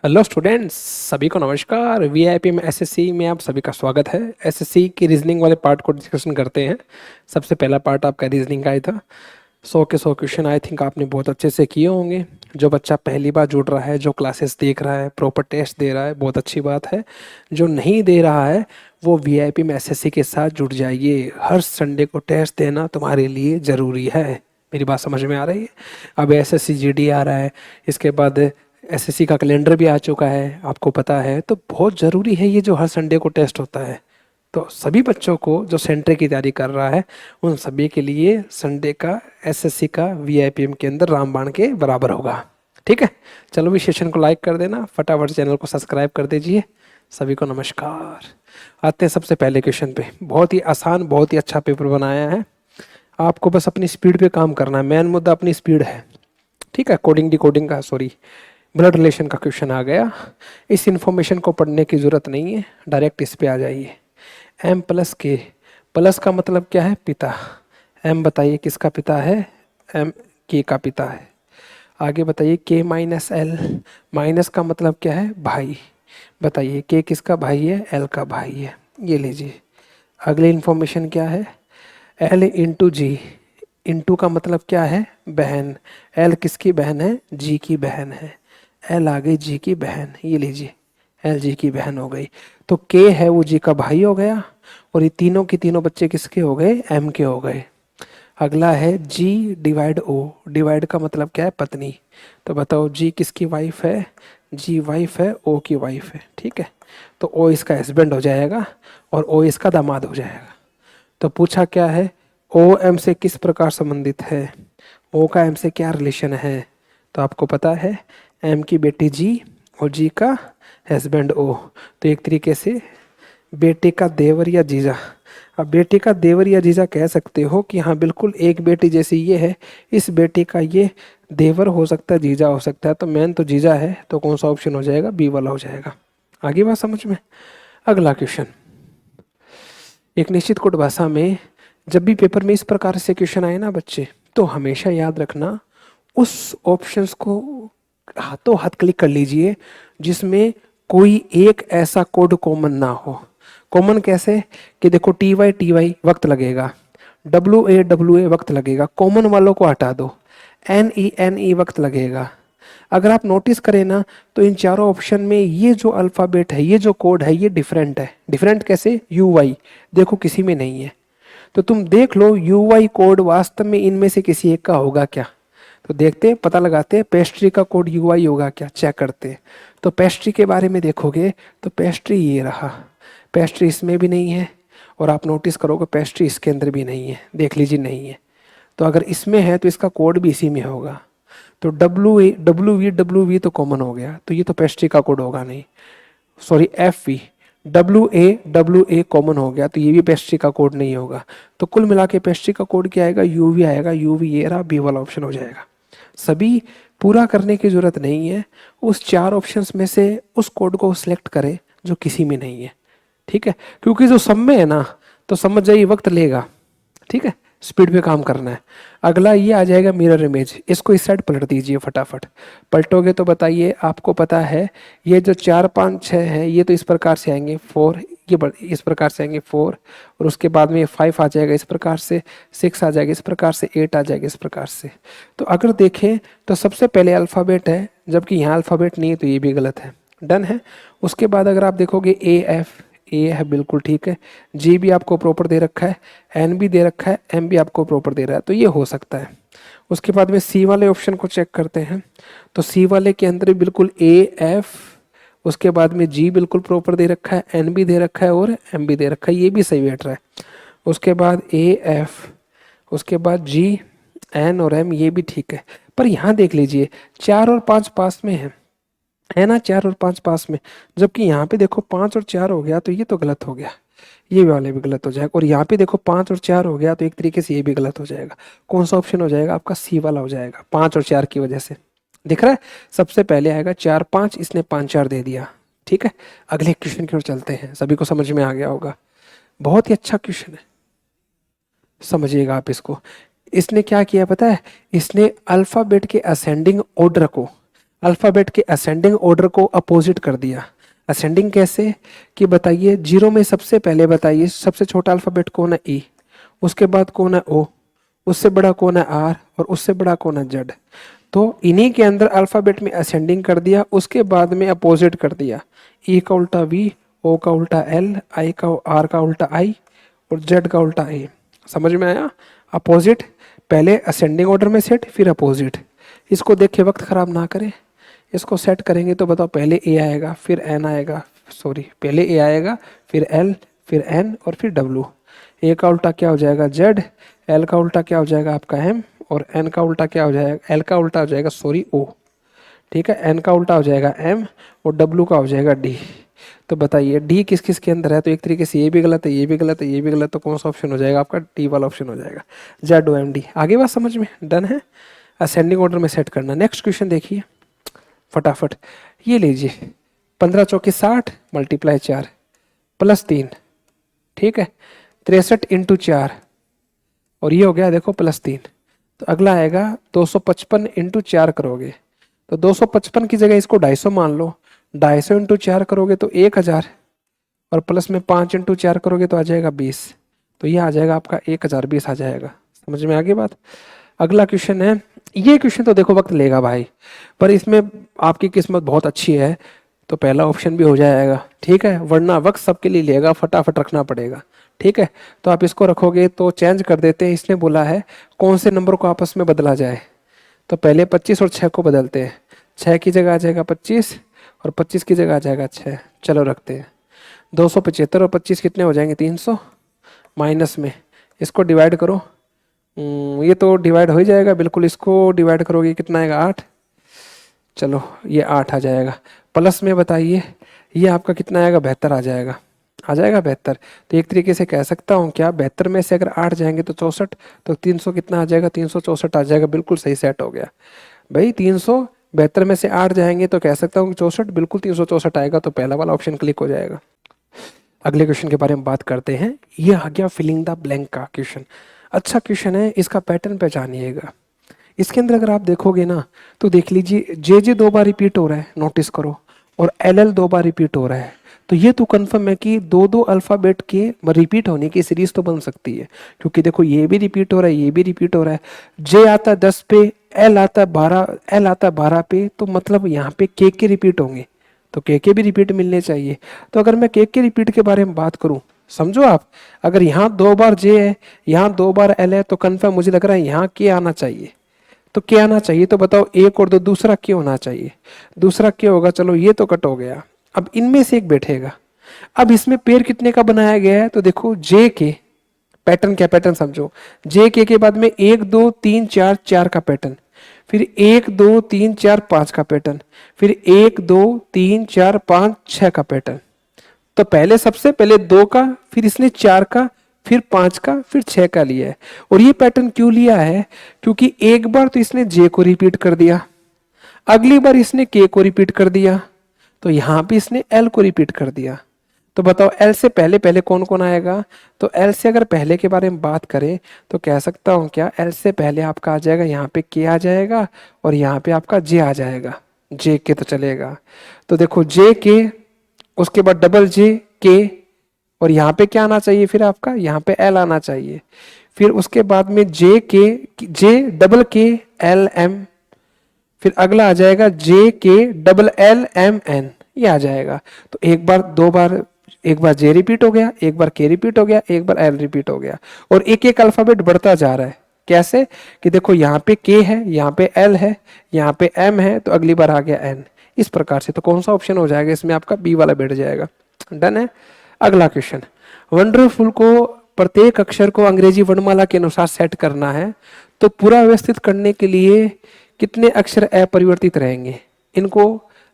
Hello students, सभी को नमस्कार। वीआईपी में एसएससी में आप सभी का स्वागत है। एसएससी की रीजनिंग वाले पार्ट को डिस्कशन करते हैं। सबसे पहला पार्ट आपका रीजनिंग का ही था। 100 के 100 क्वेश्चन आई थिंक आपने बहुत अच्छे से किए होंगे। जो बच्चा पहली बार जुड़ रहा है, जो क्लासेस देख रहा है, प्रॉपर टेस्ट दे रहा है, बहुत अच्छी बात है। जो नहीं दे रहा है वो वीआईपी में एसएससी के साथ जुड़ जाइए। हर संडे को टेस्ट देना तुम्हारे लिए ज़रूरी है। मेरी बात समझ में आ रही है? अब एसएससी जीडी आ रहा है, इसके बाद एसएससी का कैलेंडर भी आ चुका है, आपको पता है। तो बहुत ज़रूरी है ये जो हर संडे को टेस्ट होता है। तो सभी बच्चों को जो सेंटर की तैयारी कर रहा है उन सभी के लिए संडे का एसएससी का वीआईपीएम के अंदर रामबाण के बराबर होगा। ठीक है, चलो भी सेशन को लाइक कर देना, फटाफट चैनल को सब्सक्राइब कर दीजिए। सभी को नमस्कार। आते हैं सबसे पहले क्वेश्चन पे। बहुत ही आसान, बहुत ही अच्छा पेपर बनाया है। आपको बस अपनी स्पीड पे काम करना है। मेन मुद्दा अपनी स्पीड है। ठीक है, कोडिंग डिकोडिंग का सॉरी ब्लड रिलेशन का क्वेश्चन आ गया। इस इन्फॉर्मेशन को पढ़ने की ज़रूरत नहीं है, डायरेक्ट इस पे आ जाइए। एम प्लस के, प्लस का मतलब क्या है? पिता। एम बताइए किसका पिता है? एम के का पिता है। आगे बताइए के माइनस एल, माइनस का मतलब क्या है? भाई। बताइए के किसका भाई है? एल का भाई है। ये लीजिए। अगली इन्फॉर्मेशन क्या है? एल इंटू जी, इंटू का मतलब क्या है? बहन। एल किसकी बहन है? जी की बहन है। एल आ गई जी की बहन, ये लीजिए एल जी की बहन हो गई। तो के है वो जी का भाई हो गया, और ये तीनों के तीनों बच्चे किसके हो गए? एम के हो गए। अगला है जी डिवाइड ओ, डिवाइड का मतलब क्या है? पत्नी। तो बताओ जी किसकी वाइफ है? जी वाइफ है ओ की वाइफ है। ठीक है, तो ओ इसका हस्बैंड हो जाएगा और ओ इसका दामाद हो जाएगा। तो पूछा क्या है? ओ एम से किस प्रकार संबंधित है? ओ का एम से क्या रिलेशन है? तो आपको पता है एम की बेटी जी और जी का हस्बैंड ओ। तो एक तरीके से बेटे का देवर या जीजा। अब बेटे का देवर या जीजा कह सकते हो कि हाँ बिल्कुल एक बेटी जैसी ये है, इस बेटे का ये देवर हो सकता है, जीजा हो सकता है। तो मेन तो जीजा है, तो कौन सा ऑप्शन हो जाएगा? बी वाला हो जाएगा। आगे बात समझ में? अगला क्वेश्चन। एक निश्चित कोट भाषा में जब भी पेपर में इस प्रकार से क्वेश्चन आए ना बच्चे, तो हमेशा याद रखना उस ऑप्शंस को हाथों हाथ क्लिक कर लीजिए जिसमें कोई एक ऐसा कोड कॉमन ना हो। कॉमन कैसे? कि देखो टी वाई वक्त लगेगा, डब्ल्यू ए वक्त लगेगा, कॉमन वालों को हटा दो। एन ई वक्त लगेगा। अगर आप नोटिस करें ना तो इन चारों ऑप्शन में ये जो अल्फ़ाबेट है, ये जो कोड है, ये डिफरेंट है। डिफरेंट कैसे? यू वाई देखो किसी में नहीं है। तो तुम देख लो यू वाई कोड वास्तव में इनमें से किसी एक का होगा क्या? तो देखते हैं, पता लगाते हैं पेस्ट्री का कोड यू आई होगा क्या, चेक करते हैं। तो पेस्ट्री के बारे में देखोगे तो पेस्ट्री ये रहा, पेस्ट्री इसमें भी नहीं है। और आप नोटिस करोगे पेस्ट्री इसके अंदर भी नहीं है, देख लीजिए नहीं है। तो अगर इसमें है तो इसका कोड भी इसी में होगा। तो डब्ल्यू वी तो कॉमन हो गया, तो ये तो पेस्ट्री का कोड होगा नहीं। Sorry F V, W A common हो गया, तो ये भी पेस्ट्री का कोड नहीं होगा। तो कुल मिला के पेस्ट्री का कोड क्या आएगा? यू वी आएगा। यू वी ये रहा, बी वाला ऑप्शन हो जाएगा। सभी पूरा करने की जरूरत नहीं है, उस चार ऑप्शंस में से उस कोड को सिलेक्ट करें जो किसी में नहीं है। ठीक है, क्योंकि जो सब में है ना, तो समझ जाइए वक्त लेगा। ठीक है, स्पीड पे काम करना है। अगला ये आ जाएगा मिरर इमेज, इसको इस साइड पलट दीजिए फटाफट। पलटोगे तो बताइए, आपको पता है ये जो 4 5 6 है ये तो इस प्रकार से आएंगे 4, ये इस प्रकार से आएंगे 4, और उसके बाद में ये 5 आ जाएगा इस प्रकार से, 6 आ जाएगा इस प्रकार से, 8 आ जाएगा इस प्रकार से। तो अगर देखें तो सबसे पहले अल्फ़ाबेट है, जबकि यहाँ अल्फ़ाबेट नहीं है, तो ये भी गलत है। डन है। उसके बाद अगर आप देखोगे ए एफ, ए है बिल्कुल ठीक है। जी भी आपको प्रॉपर दे रखा है, एन भी दे रखा है, एम भी आपको प्रॉपर दे रहा है, तो ये हो सकता है। उसके बाद में सी वाले ऑप्शन को चेक करते हैं। तो सी वाले के अंदर भी बिल्कुल ए एफ, उसके बाद में जी बिल्कुल प्रॉपर दे रखा है, एन भी दे रखा है और एम भी दे रखा है, ये भी सही बैठ रहा है। उसके बाद ए एफ, उसके बाद जी एन और एम, ये भी ठीक है। पर यहाँ देख लीजिए 4 और 5 पास में है ना, 4 और 5 पास में, जबकि यहाँ पे देखो 5 और 4 हो गया, तो ये तो गलत हो गया। ये वाले भी गलत हो जाएगा। और यहाँ पे देखो 5 और 4 हो गया, तो एक तरीके से ये भी गलत हो जाएगा। कौन सा ऑप्शन हो जाएगा आपका? सी वाला हो जाएगा, 5 और 4 की वजह से। दिख रहा है? सबसे पहले आएगा 4 5, इसने 5 4 दे दिया। ठीक है, अगले क्वेश्चन की ओर चलते हैं। सभी को समझ में आ गया होगा, बहुत ही अच्छा क्वेश्चन है, समझिएगा आप इसको। इसने क्या किया पता है? इसने अल्फाबेट के असेंडिंग ऑर्डर को अल्फ़ाबेट के असेंडिंग ऑर्डर को अपोजिट कर दिया। असेंडिंग कैसे कि बताइए, जीरो में सबसे पहले बताइए सबसे छोटा अल्फ़ाबेट कौन है? ई, उसके बाद कौन है? ओ, उससे बड़ा कौन है? आर, और उससे बड़ा कौन है? जेड। तो इन्हीं के अंदर अल्फ़ाबेट में असेंडिंग कर दिया, उसके बाद में अपोजिट कर दिया। ई का उल्टा वी, ओ का उल्टा एल, आई का, आर का उल्टा आई, और जेड का उल्टा ए। समझ में आया? अपोजिट, पहले असेंडिंग ऑर्डर में सेट, फिर अपोजिट। इसको देख के वक्त खराब ना करें, इसको सेट करेंगे तो बताओ, पहले ए आएगा, फिर एन आएगा, सॉरी पहले ए आएगा, फिर एल, फिर एन, और फिर डब्ल्यू। ए का उल्टा क्या हो जाएगा? जेड, एल का उल्टा क्या हो जाएगा आपका? एम, और एन का उल्टा क्या हो जाएगा? एल का उल्टा हो जाएगा, सॉरी ओ, ठीक है, एन का उल्टा हो जाएगा एम, और डब्ल्यू का हो जाएगा डी। तो बताइए डी किस किस के अंदर है? तो एक तरीके से ये भी गलत है, ये भी गलत है, ये भी गलत, तो कौन सा ऑप्शन हो जाएगा आपका? डी वाला ऑप्शन हो जाएगा, जेड ओ एम डी। आगे बात समझ में? डन है। असेंडिंग ऑर्डर में सेट करना। नेक्स्ट क्वेश्चन देखिए फटाफट, ये लीजिए 15 चौके 60 मल्टीप्लाई 4 प्लस 3, ठीक है, 63 इंटू 4, और ये हो गया देखो प्लस 3। तो अगला आएगा 255 इंटू 4 करोगे तो 255 की जगह इसको 250 मान लो, 250 इंटू 4 करोगे तो 1000, और प्लस में 5 इंटू 4 करोगे तो आ जाएगा 20। तो ये आ जाएगा आपका 1020 आ जाएगा। समझ में आ गई बात? अगला क्वेश्चन है, ये क्वेश्चन तो देखो वक्त लेगा भाई, पर इसमें आपकी किस्मत बहुत अच्छी है तो पहला ऑप्शन भी हो जाएगा, ठीक है, वरना वक्त सबके लिए लेगा, फटाफट रखना पड़ेगा, ठीक है। तो आप इसको रखोगे तो चेंज कर देते हैं। इसने बोला है कौन से नंबर को आपस में बदला जाए, तो पहले 25 और 6 को बदलते हैं। 6 की जगह आ जाएगा 25, और 25 की जगह आ जाएगा 6। चलो रखते हैं। 275 और 25 कितने हो जाएंगे? 300। माइनस में इसको डिवाइड करो, ये तो डिवाइड हो ही जाएगा बिल्कुल, इसको डिवाइड करोगे कितना आएगा? 8। चलो ये 8 आ जाएगा। प्लस में बताइए ये आपका कितना आएगा? 72 आ जाएगा, आ जाएगा 72। तो एक तरीके से कह सकता हूँ क्या, 72 में से अगर 8 जाएंगे तो 64, तो 300 कितना आ जाएगा? 364 आ जाएगा। बिल्कुल सही सेट हो गया भाई। 372 में से 8 जाएंगे तो कह सकता हूँ कि 64, बिल्कुल 364 आएगा। तो पहला वाला ऑप्शन क्लिक हो जाएगा। अगले क्वेश्चन के बारे में बात करते हैं। ये आ गया फिलिंग द ब्लैंक का क्वेश्चन। अच्छा क्वेश्चन है, इसका पैटर्न पहचानिएगा। इसके अंदर अगर आप देखोगे ना तो देख लीजिए जे जे 2 बार रिपीट हो रहा है, नोटिस करो, और एल एल 2 बार रिपीट हो रहा है। तो ये तो कंफर्म है कि दो दो अल्फाबेट के रिपीट होने की सीरीज तो बन सकती है, क्योंकि देखो ये भी रिपीट हो रहा है, ये भी रिपीट हो रहा है। जे आता है 10 पे, एल आता है 12, एल आता है 12 पे, तो मतलब यहाँ पे के रिपीट होंगे, तो के भी रिपीट मिलने चाहिए। तो अगर मैं के रिपीट के बारे में बात करूं, समझो आप, अगर यहाँ 2 बार जे है, यहाँ 2 बार एल है, तो कंफर्म मुझे लग रहा है यहाँ के आना चाहिए। तो क्या आना चाहिए? तो बताओ, एक और दो, दूसरा क्या होना चाहिए? दूसरा क्या होगा? चलो ये तो कट हो गया, अब इनमें से एक बैठेगा। अब इसमें पेयर कितने का बनाया गया है? तो देखो जे के पैटर्न, क्या पैटर्न समझो, जे के बाद में 1 2 3 4 4 का पैटर्न, फिर 1 2 3 4 5 का पैटर्न, फिर 1 2 3 4 5 6 का पैटर्न। तो पहले सबसे पहले 2 का, फिर इसने 4 का, फिर 5 का, फिर 6 का लिया है। और ये पैटर्न क्यों लिया है? क्योंकि एक बार तो इसने जे को रिपीट कर दिया, अगली बार इसने के को रिपीट कर दिया, तो यहां पे इसने एल को रिपीट कर दिया। तो बताओ एल से पहले पहले कौन कौन आएगा? तो एल से अगर पहले के बारे में बात करें तो कह सकता हूं क्या, एल से पहले आपका आ जाएगा यहाँ पे के आ जाएगा, और यहाँ पे आपका जे आ जाएगा। जे के तो चलेगा, तो देखो जे के, उसके बाद डबल जे के, और यहाँ पे क्या आना चाहिए? फिर आपका यहाँ पे एल आना चाहिए। फिर उसके बाद में जे के, जे डबल के एल एम, फिर अगला आ जाएगा जे के डबल एल एम एन, ये आ जाएगा। तो एक बार, दो बार, एक बार जे रिपीट हो गया, एक बार के रिपीट हो गया, एक बार एल रिपीट हो गया, और एक एक अल्फाबेट बढ़ता जा रहा है। कैसे कि देखो यहाँ पे के है, यहाँ पे एल है, यहाँ पे एम है, तो अगली बार आ गया एन, इस प्रकार से। तो कौन सा ऑप्शन हो जाएगा इसमें? आपका बी वाला बैठ जाएगा। डन है। अगला क्वेश्चन, वंडरफुल को प्रत्येक अक्षर को अंग्रेजी वर्णमाला के अनुसार सेट करना है, तो पूरा व्यवस्थित करने के लिए कितने अक्षर अपरिवर्तित रहेंगे? इनको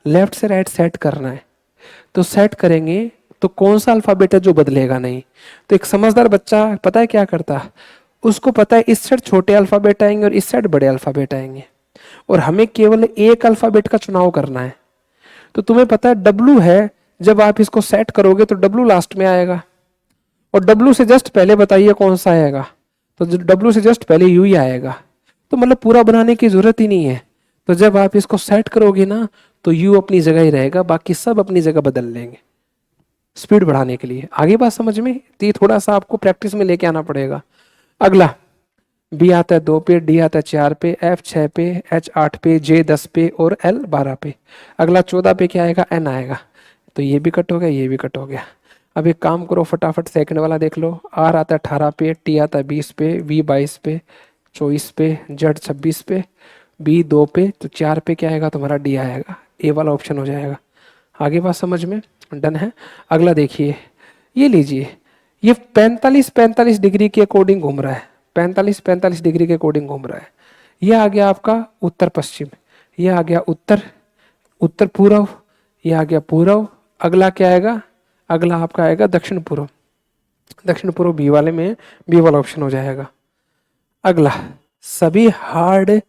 लेफ्ट से राइट सेट करना है, तो सेट करेंगे तो कौन सा अल्फाबेट है जो बदलेगा नहीं? तो एक समझदार बच्चा पता है क्या करता, उसको पता है इस साइड छोटे अल्फाबेट आएंगे और इस साइड बड़े अल्फाबेट आएंगे, और हमें केवल एक अल्फाबेट का चुनाव करना है। तो तुम्हें पता है डब्लू है, जब आप इसको सेट करोगे तो डब्लू लास्ट में आएगा, और डब्लू से जस्ट पहले बताइए कौन सा आएगा? तो डब्लू से जस्ट पहले यू ही आएगा। तो मतलब पूरा बनाने की जरूरत ही नहीं है। तो जब आप इसको सेट करोगे ना तो यू अपनी जगह ही रहेगा, बाकी सब अपनी जगह बदल लेंगे स्पीड बढ़ाने के लिए। आगे बात समझ में? तो ये थोड़ा सा आपको प्रैक्टिस में लेके आना पड़ेगा। अगला, बी आता है 2 पे, डी आता है 4 पे, एफ 6 पे, एच 8 पे, जे 10 पे और एल 12 पे। अगला 14 पे क्या आएगा? एन आएगा। तो ये भी कट हो गया, ये भी कट हो गया। अब एक काम करो, फटाफट सेकंड वाला देख लो। आर आता है 18 पे, टी आता है 20 पे, वी 22 पे, 24 पे, जेड 26 पे, बी 2 पे, तो 4 पे क्या आएगा तुम्हारा? डी आएगा। ए वाला ऑप्शन हो जाएगा। आगे बात समझ में? डन है। अगला देखिए, ये लीजिए, ये 45 डिग्री के अकॉर्डिंग घूम रहा है, 45 डिग्री के अकॉर्डिंग घूम रहा है। ये आ गया आपका उत्तर पश्चिम, ये आ गया उत्तर उत्तर पूर्व, ये आ गया पूर्व। अगला क्या आएगा? अगला आपका आएगा दक्षिण पूर्व। दक्षिण पूर्व बी वाले में बी वाला ऑप्शन हो जाएगा। अगला, सभी हार्ड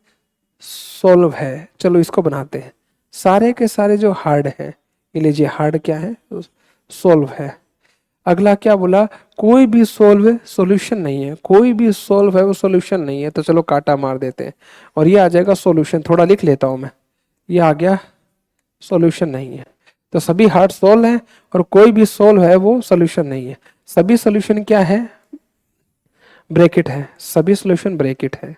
सोल्व है। चलो इसको बनाते हैं। सारे के सारे जो हार्ड है, ये लीजिए, हार्ड क्या है? सोल्व है। अगला क्या बोला? कोई भी सोल्व सॉल्यूशन नहीं है, कोई भी सोल्व है वो सॉल्यूशन नहीं है। तो चलो काटा मार देते हैं और ये आ जाएगा सॉल्यूशन। थोड़ा लिख लेता हूं मैं, ये आ गया सॉल्यूशन नहीं है। तो सभी हार्ड सोल्व है और कोई भी सोल्व है वो सॉल्यूशन नहीं है। सभी सॉल्यूशन क्या है? ब्रैकेट है, सभी सॉल्यूशन ब्रैकेट है।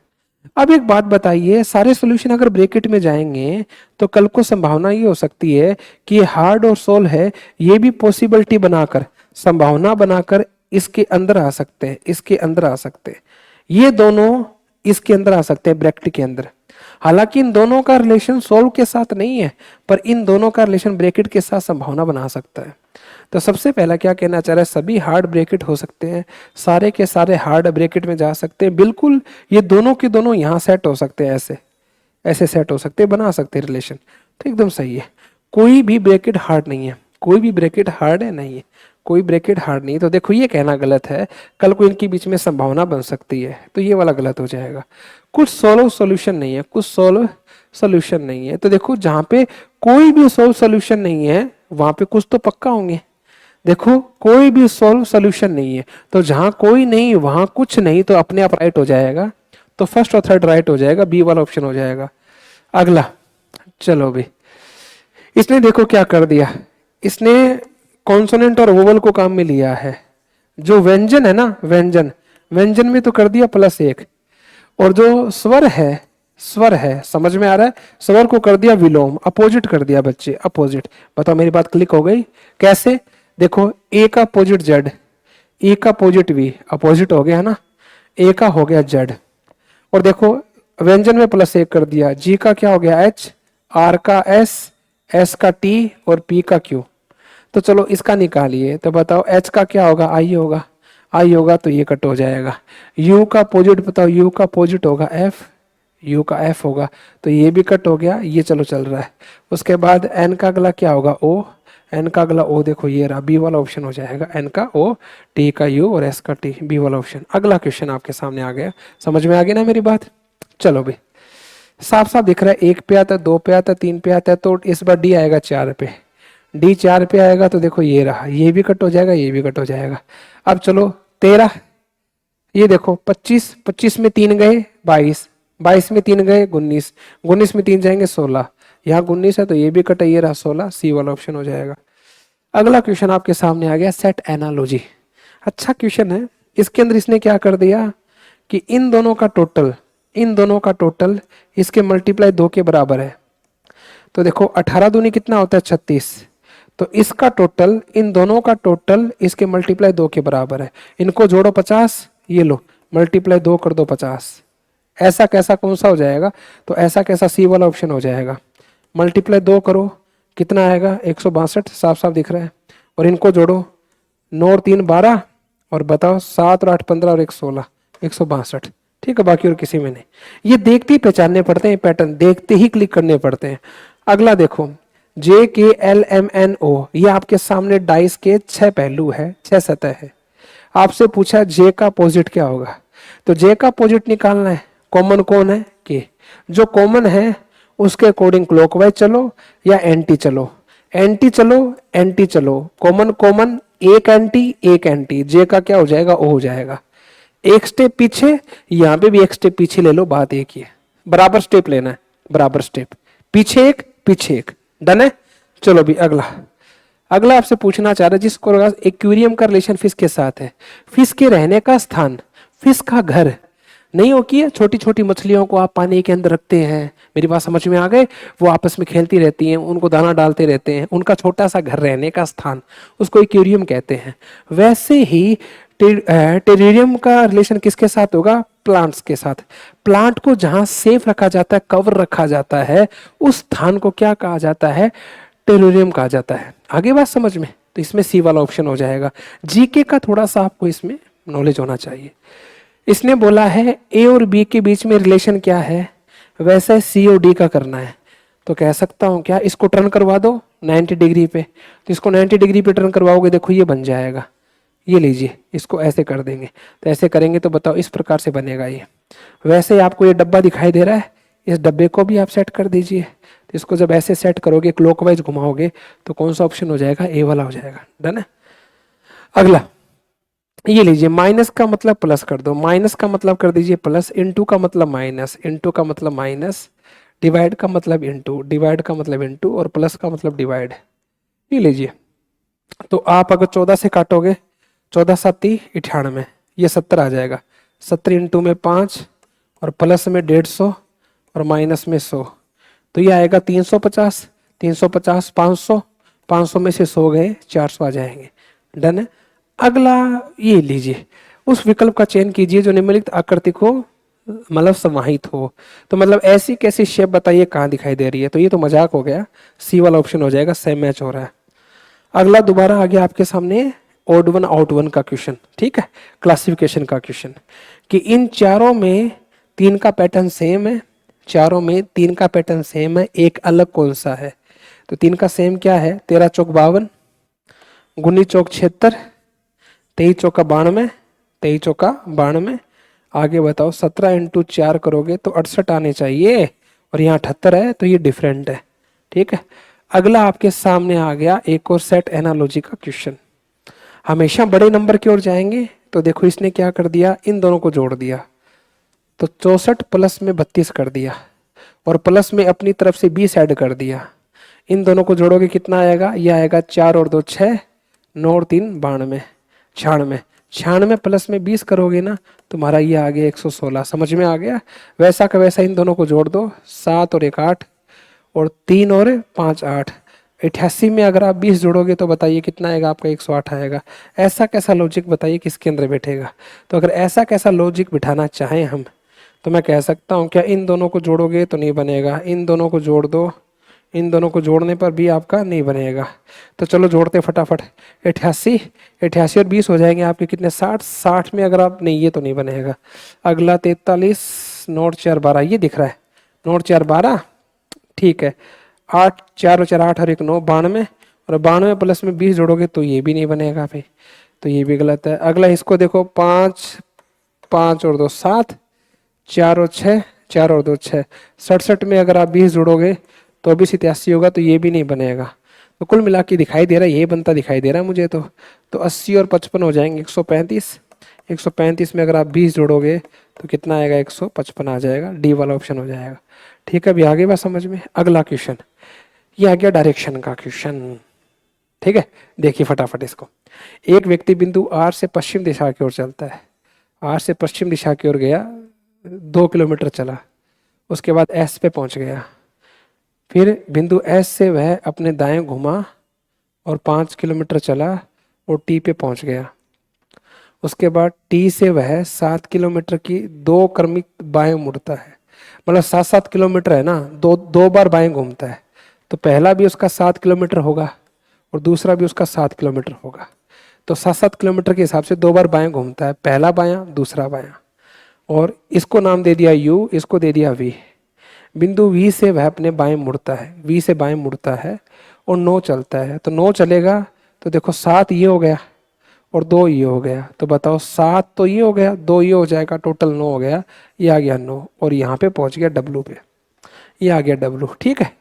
अब एक बात बताइए, सारे सॉल्यूशन अगर ब्रैकेट में जाएंगे तो कल को संभावना ये हो सकती है कि ये हार्ड और सोल्व है, ये भी पॉसिबिलिटी बनाकर, संभावना बनाकर इसके अंदर आ सकते हैं, इसके अंदर आ सकते हैं, ये दोनों इसके अंदर आ सकते हैं ब्रैकेट के अंदर। हालांकि इन दोनों का रिलेशन सोल्व के साथ नहीं है, पर इन दोनों का रिलेशन ब्रैकेट के साथ संभावना बना सकता है। तो सबसे पहला क्या कहना चाह रहा है? सभी हार्ड ब्रैकेट हो सकते हैं, सारे के सारे हार्ड ब्रैकेट में जा सकते हैं। बिल्कुल, ये दोनों के दोनों यहाँ सेट हो सकते हैं, ऐसे ऐसे सेट हो सकते हैं, बना सकते हैं रिलेशन। तो एकदम सही है, कोई भी ब्रैकेट हार्ड नहीं है, कोई भी ब्रैकेट हार्ड है नहीं है, कोई ब्रैकेट हार्ड नहीं है। तो देखो ये कहना गलत है, कल को इनके बीच में संभावना बन सकती है, तो ये वाला गलत हो जाएगा। कुछ सोल्व सॉल्यूशन नहीं है, कुछ सोल्व सॉल्यूशन नहीं है। तो देखो जहां पे कोई भी सोल्व सॉल्यूशन नहीं है वहां पे कुछ तो पक्का होंगे। देखो कोई भी सोल्व सॉल्यूशन नहीं है, तो जहां कोई नहीं वहां कुछ नहीं, तो अपने आप राइट हो जाएगा। तो फर्स्ट और थर्ड राइट हो जाएगा, बी वाला ऑप्शन हो जाएगा। अगला, चलो भी, इसने देखो क्या कर दिया, इसने कॉन्सोनेंट और वोवल को काम में लिया है। जो व्यंजन है ना, व्यंजन, व्यंजन में तो कर दिया +1, और जो स्वर है, स्वर है, समझ में आ रहा है, स्वर को कर दिया विलोम, अपोजिट कर दिया बच्चे, अपोजिट। बताओ मेरी बात क्लिक हो गई? कैसे? देखो, ए का अपोजिट जेड, ए का अपोजिट वी, अपोजिट हो गया है ना, ए का हो गया जेड। और देखो व्यंजन में +1 कर दिया, जी का क्या हो गया एच, आर का एस, एस का टी और पी का क्यू। तो चलो इसका निकालिए, तो बताओ एच का क्या होगा? आई होगा, आई होगा तो ये कट हो जाएगा। यू का अपोजिट बताओ, यू का अपोजिट होगा एफ, यू का एफ होगा, तो ये भी कट हो गया, ये चलो चल रहा है। उसके बाद एन का अगला क्या होगा? ओ, एन का अगला ओ, देखो ये रहा, बी वाला ऑप्शन हो जाएगा, एन का ओ, टी का यू और एस का टी, बी वाला ऑप्शन। अगला क्वेश्चन आपके सामने आ गया, समझ में आ गई ना मेरी बात? चलो भाई, साफ साफ दिख रहा है, 1 पे आता है, 2 पे आता है, 3 पे आता है, तो इस बार डी आएगा 4 पे, डी 4 पे आएगा, तो देखो ये रहा, ये भी कट हो जाएगा, ये भी कट हो जाएगा। अब चलो 13, ये देखो 25, 25 में 3 गए 22, 22 में 3 गए 19, 19 में 3 जाएंगे 16, यहाँ 19 है तो ये भी कट है, ये रहा 16, सी वाला ऑप्शन हो जाएगा। अगला क्वेश्चन आपके सामने आ गया, सेट एनालॉजी। अच्छा क्वेश्चन है। इसके अंदर इसने क्या कर दिया कि इन दोनों का टोटल, इन दोनों का टोटल इसके मल्टीप्लाई 2 के बराबर है। तो देखो 18 दूनी कितना होता है? 36। तो इसका टोटल, इन दोनों का टोटल इसके मल्टीप्लाई 2 के बराबर है। इनको जोड़ो 50, ये लो मल्टीप्लाई 2 कर दो 50। ऐसा कैसा कौन सा हो जाएगा? तो ऐसा कैसा सी वाला ऑप्शन हो जाएगा। मल्टीप्लाई 2 करो, कितना आएगा? 162, साफ साफ दिख रहा है। और इनको जोड़ो, 9 और 3 12, और बताओ 7 और 8 15 और 1 16, 162। ठीक है, बाकी और किसी में नहीं। ये देखते ही पहचानने पड़ते हैं, पैटर्न देखते ही क्लिक करने पड़ते हैं। अगला देखो, जे के एल एम एन ओ, ये आपके सामने डाइस के 6 पहलू है, 6 सतह है। आपसे पूछा जे का अपोजिट क्या होगा, तो जे का अपोजिट निकालना है। कॉमन कौन है? के। जो कॉमन है उसके अकॉर्डिंग क्लॉकवाइज चलो या एंटी चलो, एंटी चलो, एंटी चलो, कॉमन कॉमन, एक एंटी एक एंटी, जे का क्या हो जाएगा? ओ हो जाएगा। एक स्टेप पीछे, यहां पे भी एक स्टेप पीछे ले लो, बात एक ही है, बराबर स्टेप लेना है। बराबर स्टेप, पीछे एक, डन है। चलो भी अगला, अगला आपसे पूछना चाह रहा है जिसको एक्वेरियम का रिलेशन फिश के साथ है, फिश के रहने का स्थान, फिश का घर नहीं हो कि छोटी छोटी मछलियों को आप पानी के अंदर रखते हैं, मेरी बात समझ में आ गए, वो आपस में खेलती रहती हैं, उनको दाना डालते रहते हैं, उनका छोटा सा घर रहने का स्थान, उसको एक्वेरियम कहते हैं। वैसे ही टेरेरियम का रिलेशन किसके साथ होगा, प्लांट्स के साथ। प्लांट को जहां सेफ रखा जाता है, कवर रखा जाता है, उस स्थान को क्या कहा जाता है, टेरेरियम कहा जाता है। आगे बात समझ में, तो इसमें सी वाला ऑप्शन हो जाएगा। जीके का थोड़ा सा आपको इसमें नॉलेज होना चाहिए। इसने बोला है ए और बी के बीच में रिलेशन क्या है, वैसे सी और डी का करना है। तो कह सकता हूं क्या, इसको टर्न करवा दो 90 डिग्री पे, तो इसको 90 डिग्री पे टर्न करवाओगे, देखो ये बन जाएगा, ये लीजिए, इसको ऐसे कर देंगे, तो ऐसे करेंगे तो बताओ इस प्रकार से बनेगा ये। वैसे आपको ये डब्बा दिखाई दे रहा है, इस डब्बे को भी आप सेट कर दीजिए। तो इसको जब ऐसे सेट करोगे, क्लॉकवाइज घुमाओगे, तो कौन सा ऑप्शन हो जाएगा, ए वाला हो जाएगा। डन है। अगला ये लीजिए, माइनस का मतलब प्लस कर दो, माइनस का मतलब कर दीजिए प्लस, इनटू का मतलब माइनस, इनटू का मतलब माइनस, डिवाइड का मतलब इनटू, डिवाइड का मतलब इनटू, और प्लस का मतलब डिवाइड। ये लीजिए, तो आप अगर 14 से काटोगे, 14 7 98, ये 70 आ जाएगा। 70 इंटू में 5 और प्लस में 150 और माइनस में 100, तो ये आएगा 350, 350 500, 500 में से 100 गए, 400 आ जाएंगे। डन है। अगला ये लीजिए, उस विकल्प का चयन कीजिए जो निम्नलिखित आकृति को मतलब समाहित हो। तो मतलब ऐसी कैसी शेप बताइए कहाँ दिखाई दे रही है, तो ये तो मजाक हो गया, सी वाला ऑप्शन हो जाएगा, सेम मैच हो रहा है। अगला दोबारा आ गया आपके सामने ओड वन आउट वन का क्वेश्चन, ठीक है, क्लासिफिकेशन का क्वेश्चन, कि इन चारों में 3 का पैटर्न सेम है, चारों में 3 का पैटर्न सेम है, एक अलग कौन सा है। तो 3 का सेम क्या है, 13 चौक 52, 19 चौक 76, 23 चौका 92, 23 चौका 92। आगे बताओ, 17 इंटू 4 करोगे तो 68 आने चाहिए, और यहाँ 78 है, तो ये डिफरेंट है। ठीक है। अगला आपके सामने आ गया एक और सेट एनालॉजी का क्वेश्चन। हमेशा बड़े नंबर की ओर जाएंगे, तो देखो इसने क्या कर दिया, इन दोनों को जोड़ दिया, तो 64 प्लस में 32 कर दिया, और प्लस में अपनी तरफ से 20 ऐड कर दिया। इन दोनों को जोड़ोगे कितना आएगा, यह आएगा 4 और 2 6, 9 और 3 92, 96, 96 प्लस में 20 करोगे ना, तुम्हारा ये आ गया 116। समझ में आ गया। वैसा का वैसा इन दोनों को जोड़ दो, 7 और 1 8, और 3 और 5 8, 88 में अगर आप 20 जोड़ोगे तो बताइए कितना आएगा आपका, 108 आएगा। ऐसा कैसा लॉजिक बताइए किसके अंदर बैठेगा। तो अगर ऐसा कैसा लॉजिक बिठाना चाहें हम, तो मैं कह सकता हूँ क्या, इन दोनों को जोड़ोगे तो नहीं बनेगा, इन दोनों को जोड़ दो, इन दोनों को जोड़ने पर भी आपका नहीं बनेगा। तो चलो जोड़ते फटाफट, 88, 88 और 20 हो जाएंगे आपके कितने, 60, 60 में अगर आप, नहीं ये तो नहीं बनेगा। अगला 43, नोट 4 12, ये दिख रहा है, नोट 4 12, ठीक है। 8 4 और 4 8 और 1 9, 92, और 92 प्लस में 20 जोड़ोगे तो ये भी नहीं बनेगा भाई, तो ये भी गलत है। अगला इसको देखो, 5 5 और 2 7, 4 और 6, 4 और 2 6, 67 में अगर आप 20 जोड़ोगे तो भी 87 होगा, तो ये भी नहीं बनेगा। तो कुल मिला के दिखाई दे रहा है, ये बनता दिखाई दे रहा है मुझे। तो 80 और 55 हो जाएंगे 135, 135 में अगर आप 20 जोड़ोगे तो कितना आएगा, 155 आ जाएगा, डी वाला ऑप्शन हो जाएगा। ठीक है, अभी आगे बात समझ में। अगला क्वेश्चन ये आ गया डायरेक्शन का क्वेश्चन, ठीक है। देखिए फटाफट इसको, एक व्यक्ति बिंदु आर से पश्चिम दिशा की ओर चलता है, आर से पश्चिम दिशा की ओर गया, 2 किलोमीटर चला, उसके बाद एस पे पहुंच गया, फिर बिंदु एस से वह अपने दाएं घुमा और 5 किलोमीटर चला और टी पे पहुंच गया। उसके बाद टी से वह 7 किलोमीटर की 2 क्रमिक बाएं मुड़ता है, मतलब 7-7 किलोमीटर है ना, दो बार बाएं घूमता है। तो पहला भी उसका 7 किलोमीटर होगा और दूसरा भी उसका 7 किलोमीटर होगा। तो 7-7 किलोमीटर के हिसाब से 2 बार बाएं घूमता है, पहला बायां दूसरा बायां, और इसको नाम दे दिया यू, इसको दे दिया वी। बिंदु वी से वह अपने बाएं मुड़ता है, वी से बाएं मुड़ता है और 9 चलता है। तो 9 चलेगा तो देखो 7 ये हो गया और 2 ये हो गया, तो बताओ 7 तो ये हो गया, 2 ये हो जाएगा, टोटल 9 हो गया, ये आ गया 9, और यहाँ पे पहुँच गया डब्लू पे, ये आ गया डब्लू। ठीक है,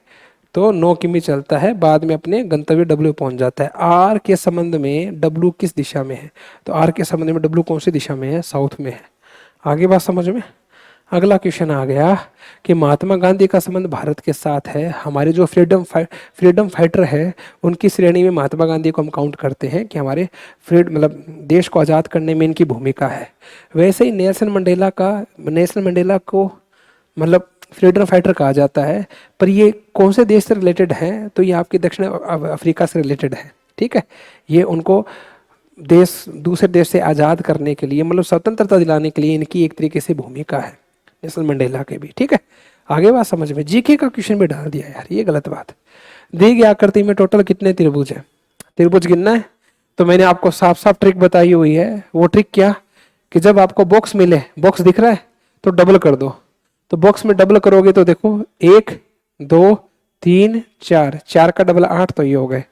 तो 9 किमी चलता है, बाद में अपने गंतव्य डब्लू पहुँच जाता है। आर के संबंध में डब्लू किस दिशा में है, तो आर के संबंध में डब्लू कौन सी दिशा में है, साउथ में है। आगे बात समझ में। अगला क्वेश्चन आ गया कि महात्मा गांधी का संबंध भारत के साथ है। हमारे जो फ्रीडम फाइटर है उनकी श्रेणी में महात्मा गांधी को हम काउंट करते हैं कि हमारे मतलब देश को आज़ाद करने में इनकी भूमिका है। वैसे ही नेल्सन मंडेला को मतलब फ्रीडम फाइटर कहा जाता है, पर ये कौन से देश से रिलेटेड है? तो ये आपके दक्षिण अफ्रीका से रिलेटेड है। ठीक है, ये उनको दूसरे देश से आज़ाद करने के लिए मतलब स्वतंत्रता दिलाने के लिए इनकी एक तरीके से भूमिका है, नेल्सन मंडेला के भी। ठीक है, आगे बात समझ में। जीके का क्वेश्चन भी डाल दिया यार, ये गलत बात। दी गई आकृति में टोटल कितने त्रिभुज हैं? त्रिभुज गिनना है तो मैंने आपको साफ साफ ट्रिक बताई हुई है। वो ट्रिक क्या कि जब आपको बॉक्स मिले, बॉक्स दिख रहा है तो डबल कर दो। तो बॉक्स में डबल करोगे तो देखो 1 2 3 4, 4 का डबल 8, तो ये हो गए।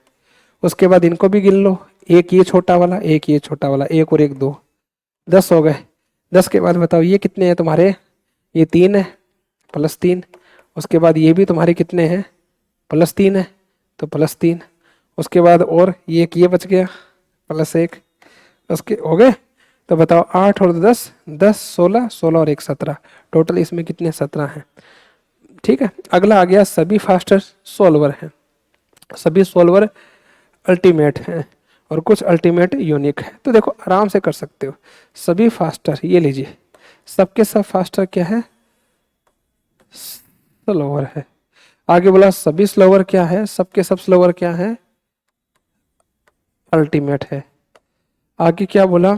उसके बाद इनको भी गिन लो, एक ये छोटा वाला, एक ये छोटा वाला, एक और एक 2, 10 हो गए। 10 के बाद बताओ ये कितने हैं तुम्हारे? ये 3 है, +3। उसके बाद ये भी तुम्हारे कितने हैं? +3 है, तो +3। उसके बाद और ये बच गया +1, उसके हो गए। तो बताओ 8 और 10, 10 16, 16 और 1 17, टोटल इसमें कितने? 17 हैं। ठीक है, अगला आ गया सभी फास्टर सॉल्वर हैं। सभी सॉल्वर अल्टीमेट हैं और कुछ अल्टीमेट यूनिक है। तो देखो आराम से कर सकते हो। सभी फास्टर, ये लीजिए, सबके सब फास्टर क्या है? स्लोवर है। आगे बोला सभी स्लोवर क्या है? सबके सब स्लोवर क्या है? अल्टीमेट है। आगे क्या बोला?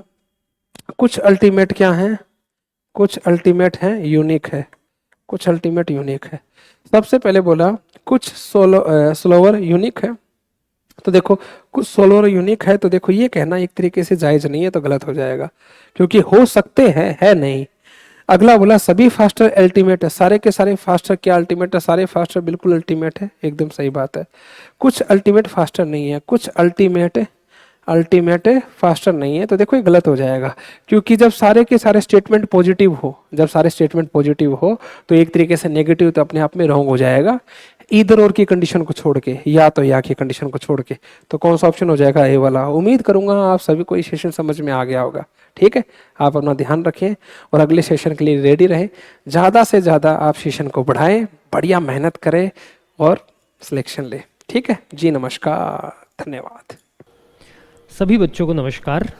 कुछ अल्टीमेट क्या है? कुछ अल्टीमेट है यूनिक है। कुछ अल्टीमेट यूनिक है। सबसे पहले बोला कुछ स्लोवर यूनिक है। तो देखो कुछ सोलोर यूनिक है, तो देखो ये कहना एक तरीके से जायज नहीं है, तो गलत हो जाएगा, क्योंकि हो सकते हैं, है नहीं। अगला बोला सभी फास्टर अल्टीमेट है। सारे के सारे फास्टर क्या अल्टीमेट है? सारे फास्टर बिल्कुल अल्टीमेट है, एकदम सही बात है। कुछ अल्टीमेट फास्टर नहीं है, कुछ अल्टीमेट फास्टर नहीं है, तो देखो ये गलत हो जाएगा, क्योंकि जब सारे के सारे स्टेटमेंट पॉजिटिव हो, तो एक तरीके से नेगेटिव तो अपने आप में रॉन्ग हो जाएगा। इधर और की कंडीशन को छोड़ के, या तो या की कंडीशन को छोड़ के, तो कौन सा ऑप्शन हो जाएगा? ए वाला। उम्मीद करूंगा आप सभी को ये सेशन समझ में आ गया होगा। ठीक है, आप अपना ध्यान रखें और अगले सेशन के लिए रेडी रहें। ज़्यादा से ज़्यादा आप सेशन को बढ़ाएं, बढ़िया मेहनत करें और सिलेक्शन लें। ठीक है जी, नमस्कार, धन्यवाद। सभी बच्चों को नमस्कार।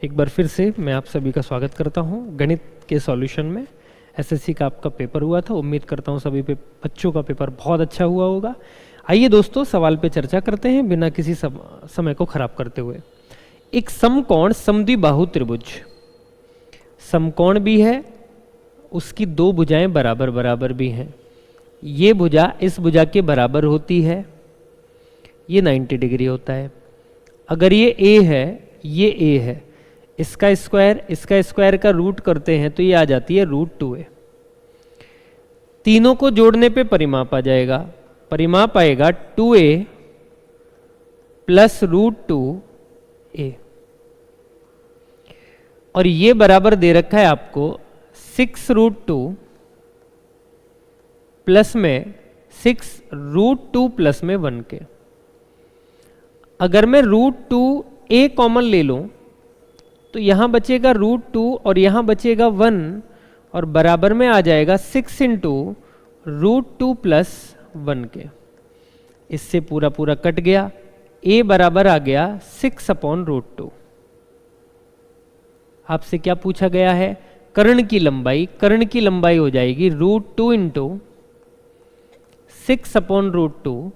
एक बार फिर से मैं आप सभी का स्वागत करता हूं गणित के सॉल्यूशन में। एसएससी का आपका पेपर हुआ था, उम्मीद करता हूं सभी बच्चों का पेपर बहुत अच्छा हुआ होगा। आइए दोस्तों सवाल पे चर्चा करते हैं बिना किसी समय को खराब करते हुए। एक समकोण समद्विबाहु त्रिभुज, समकोण भी है, उसकी दो भुजाएं बराबर बराबर भी हैं। ये भुजा इस भुजा के बराबर होती है, ये 90 डिग्री होता है। अगर ये a है, ये a है, इसका स्क्वायर का रूट करते हैं तो ये आ जाती है √2a। तीनों को जोड़ने पे परिमाप आ जाएगा। परिमाप आएगा 2a + √2a, और ये बराबर दे रखा है आपको 6√2 प्लस में 6√2 प्लस में 1 के। अगर मैं √2a कॉमन ले लूं तो यहां बचेगा √2 और यहां बचेगा 1, और बराबर में आ जाएगा 6 × √2 + 1 के। इससे पूरा पूरा कट गया। a बराबर आ गया 6/√2। आपसे क्या पूछा गया है? कर्ण की लंबाई। कर्ण की लंबाई हो जाएगी √2 × 6/√2।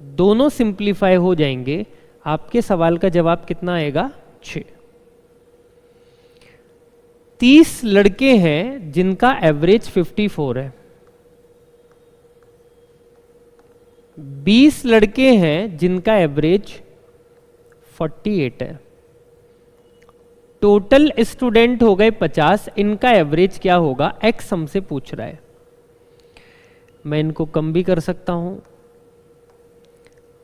दोनों सिंप्लीफाई हो जाएंगे। आपके सवाल का जवाब कितना आएगा? 6। 30 लड़के हैं जिनका एवरेज 54 है। 20 लड़के हैं जिनका एवरेज 48 है। टोटल स्टूडेंट हो गए 50। इनका एवरेज क्या होगा? x हमसे पूछ रहा है। मैं इनको कम भी कर सकता हूं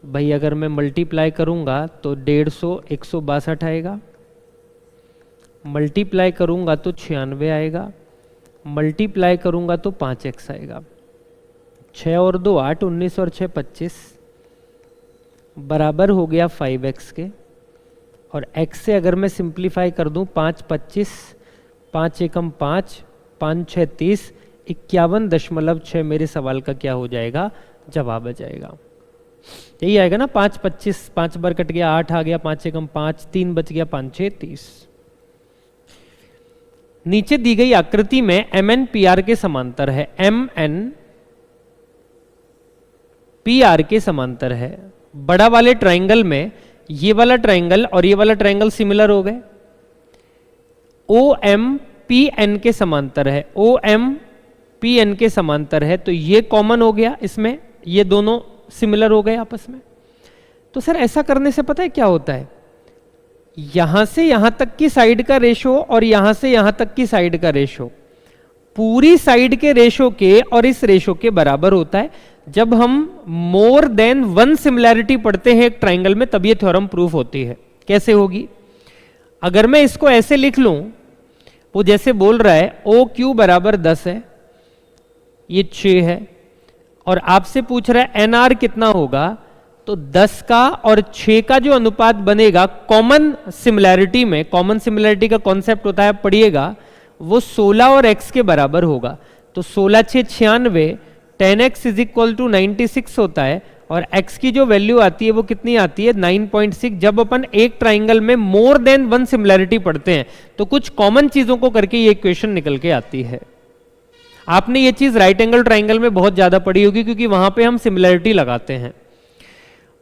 भाई। अगर मैं मल्टीप्लाई करूंगा तो 150 162 आएगा, मल्टीप्लाई करूंगा तो 96 आएगा, मल्टीप्लाई करूंगा तो 5x आएगा। 6 और 2 8, 19 और 6 25, बराबर हो गया 5x के। और x से अगर मैं सिंप्लीफाई कर दूं 5 25, 5 एकम 5, 5 6 30, 51.6 मेरे सवाल का क्या हो जाएगा, जवाब आ जाएगा। यही आएगा ना, 5 25, 5 बार कट गया 8 आ गया, 5 से कम 5, 3 बच गया, 5 6 30। नीचे दी गई आकृति में MN PR के समांतर है, MN PR के समांतर है। बड़ा वाले ट्राइंगल में ये वाला ट्राइंगल और ये वाला ट्राइंगल सिमिलर हो गए। OM PN के समांतर है, OM PN के समांतर है, तो ये कॉमन हो गया इसमें, ये दोनों सिमिलर हो गए आपस में। तो सर ऐसा करने से पता है क्या होता है, यहां से यहां तक की साइड का रेशो और यहां से यहां तक की साइड का रेशो पूरी साइड के रेशो के और इस रेशो के बराबर होता है। जब हम मोर देन वन सिमिलैरिटी पढ़ते हैं एक ट्राइंगल में, तब ये थ्योरम प्रूफ होती है। कैसे होगी, अगर मैं इसको ऐसे लिख लूं, वो जैसे बोल रहा है OQ बराबर 10 है, ये 6 है, और आपसे पूछ रहा है NR कितना होगा, तो 10 का और 6 का जो अनुपात बनेगा कॉमन सिमिलैरिटी में, कॉमन सिमिलैरिटी का कॉन्सेप्ट होता है, पढ़िएगा, वो 16 और x के बराबर होगा। तो 16 6 96, 10x इज इक्वल टू 96 होता है, और x की जो वैल्यू आती है वो कितनी आती है, 9.6। जब अपन एक ट्राइंगल में मोर देन वन सिमिलैरिटी पढ़ते हैं तो कुछ कॉमन चीजों को करके ये इक्वेशन निकल के आती है। आपने ये चीज राइट एंगल ट्राइंगल में बहुत ज्यादा पढ़ी होगी, क्योंकि वहां पे हम सिमिलैरिटी लगाते हैं।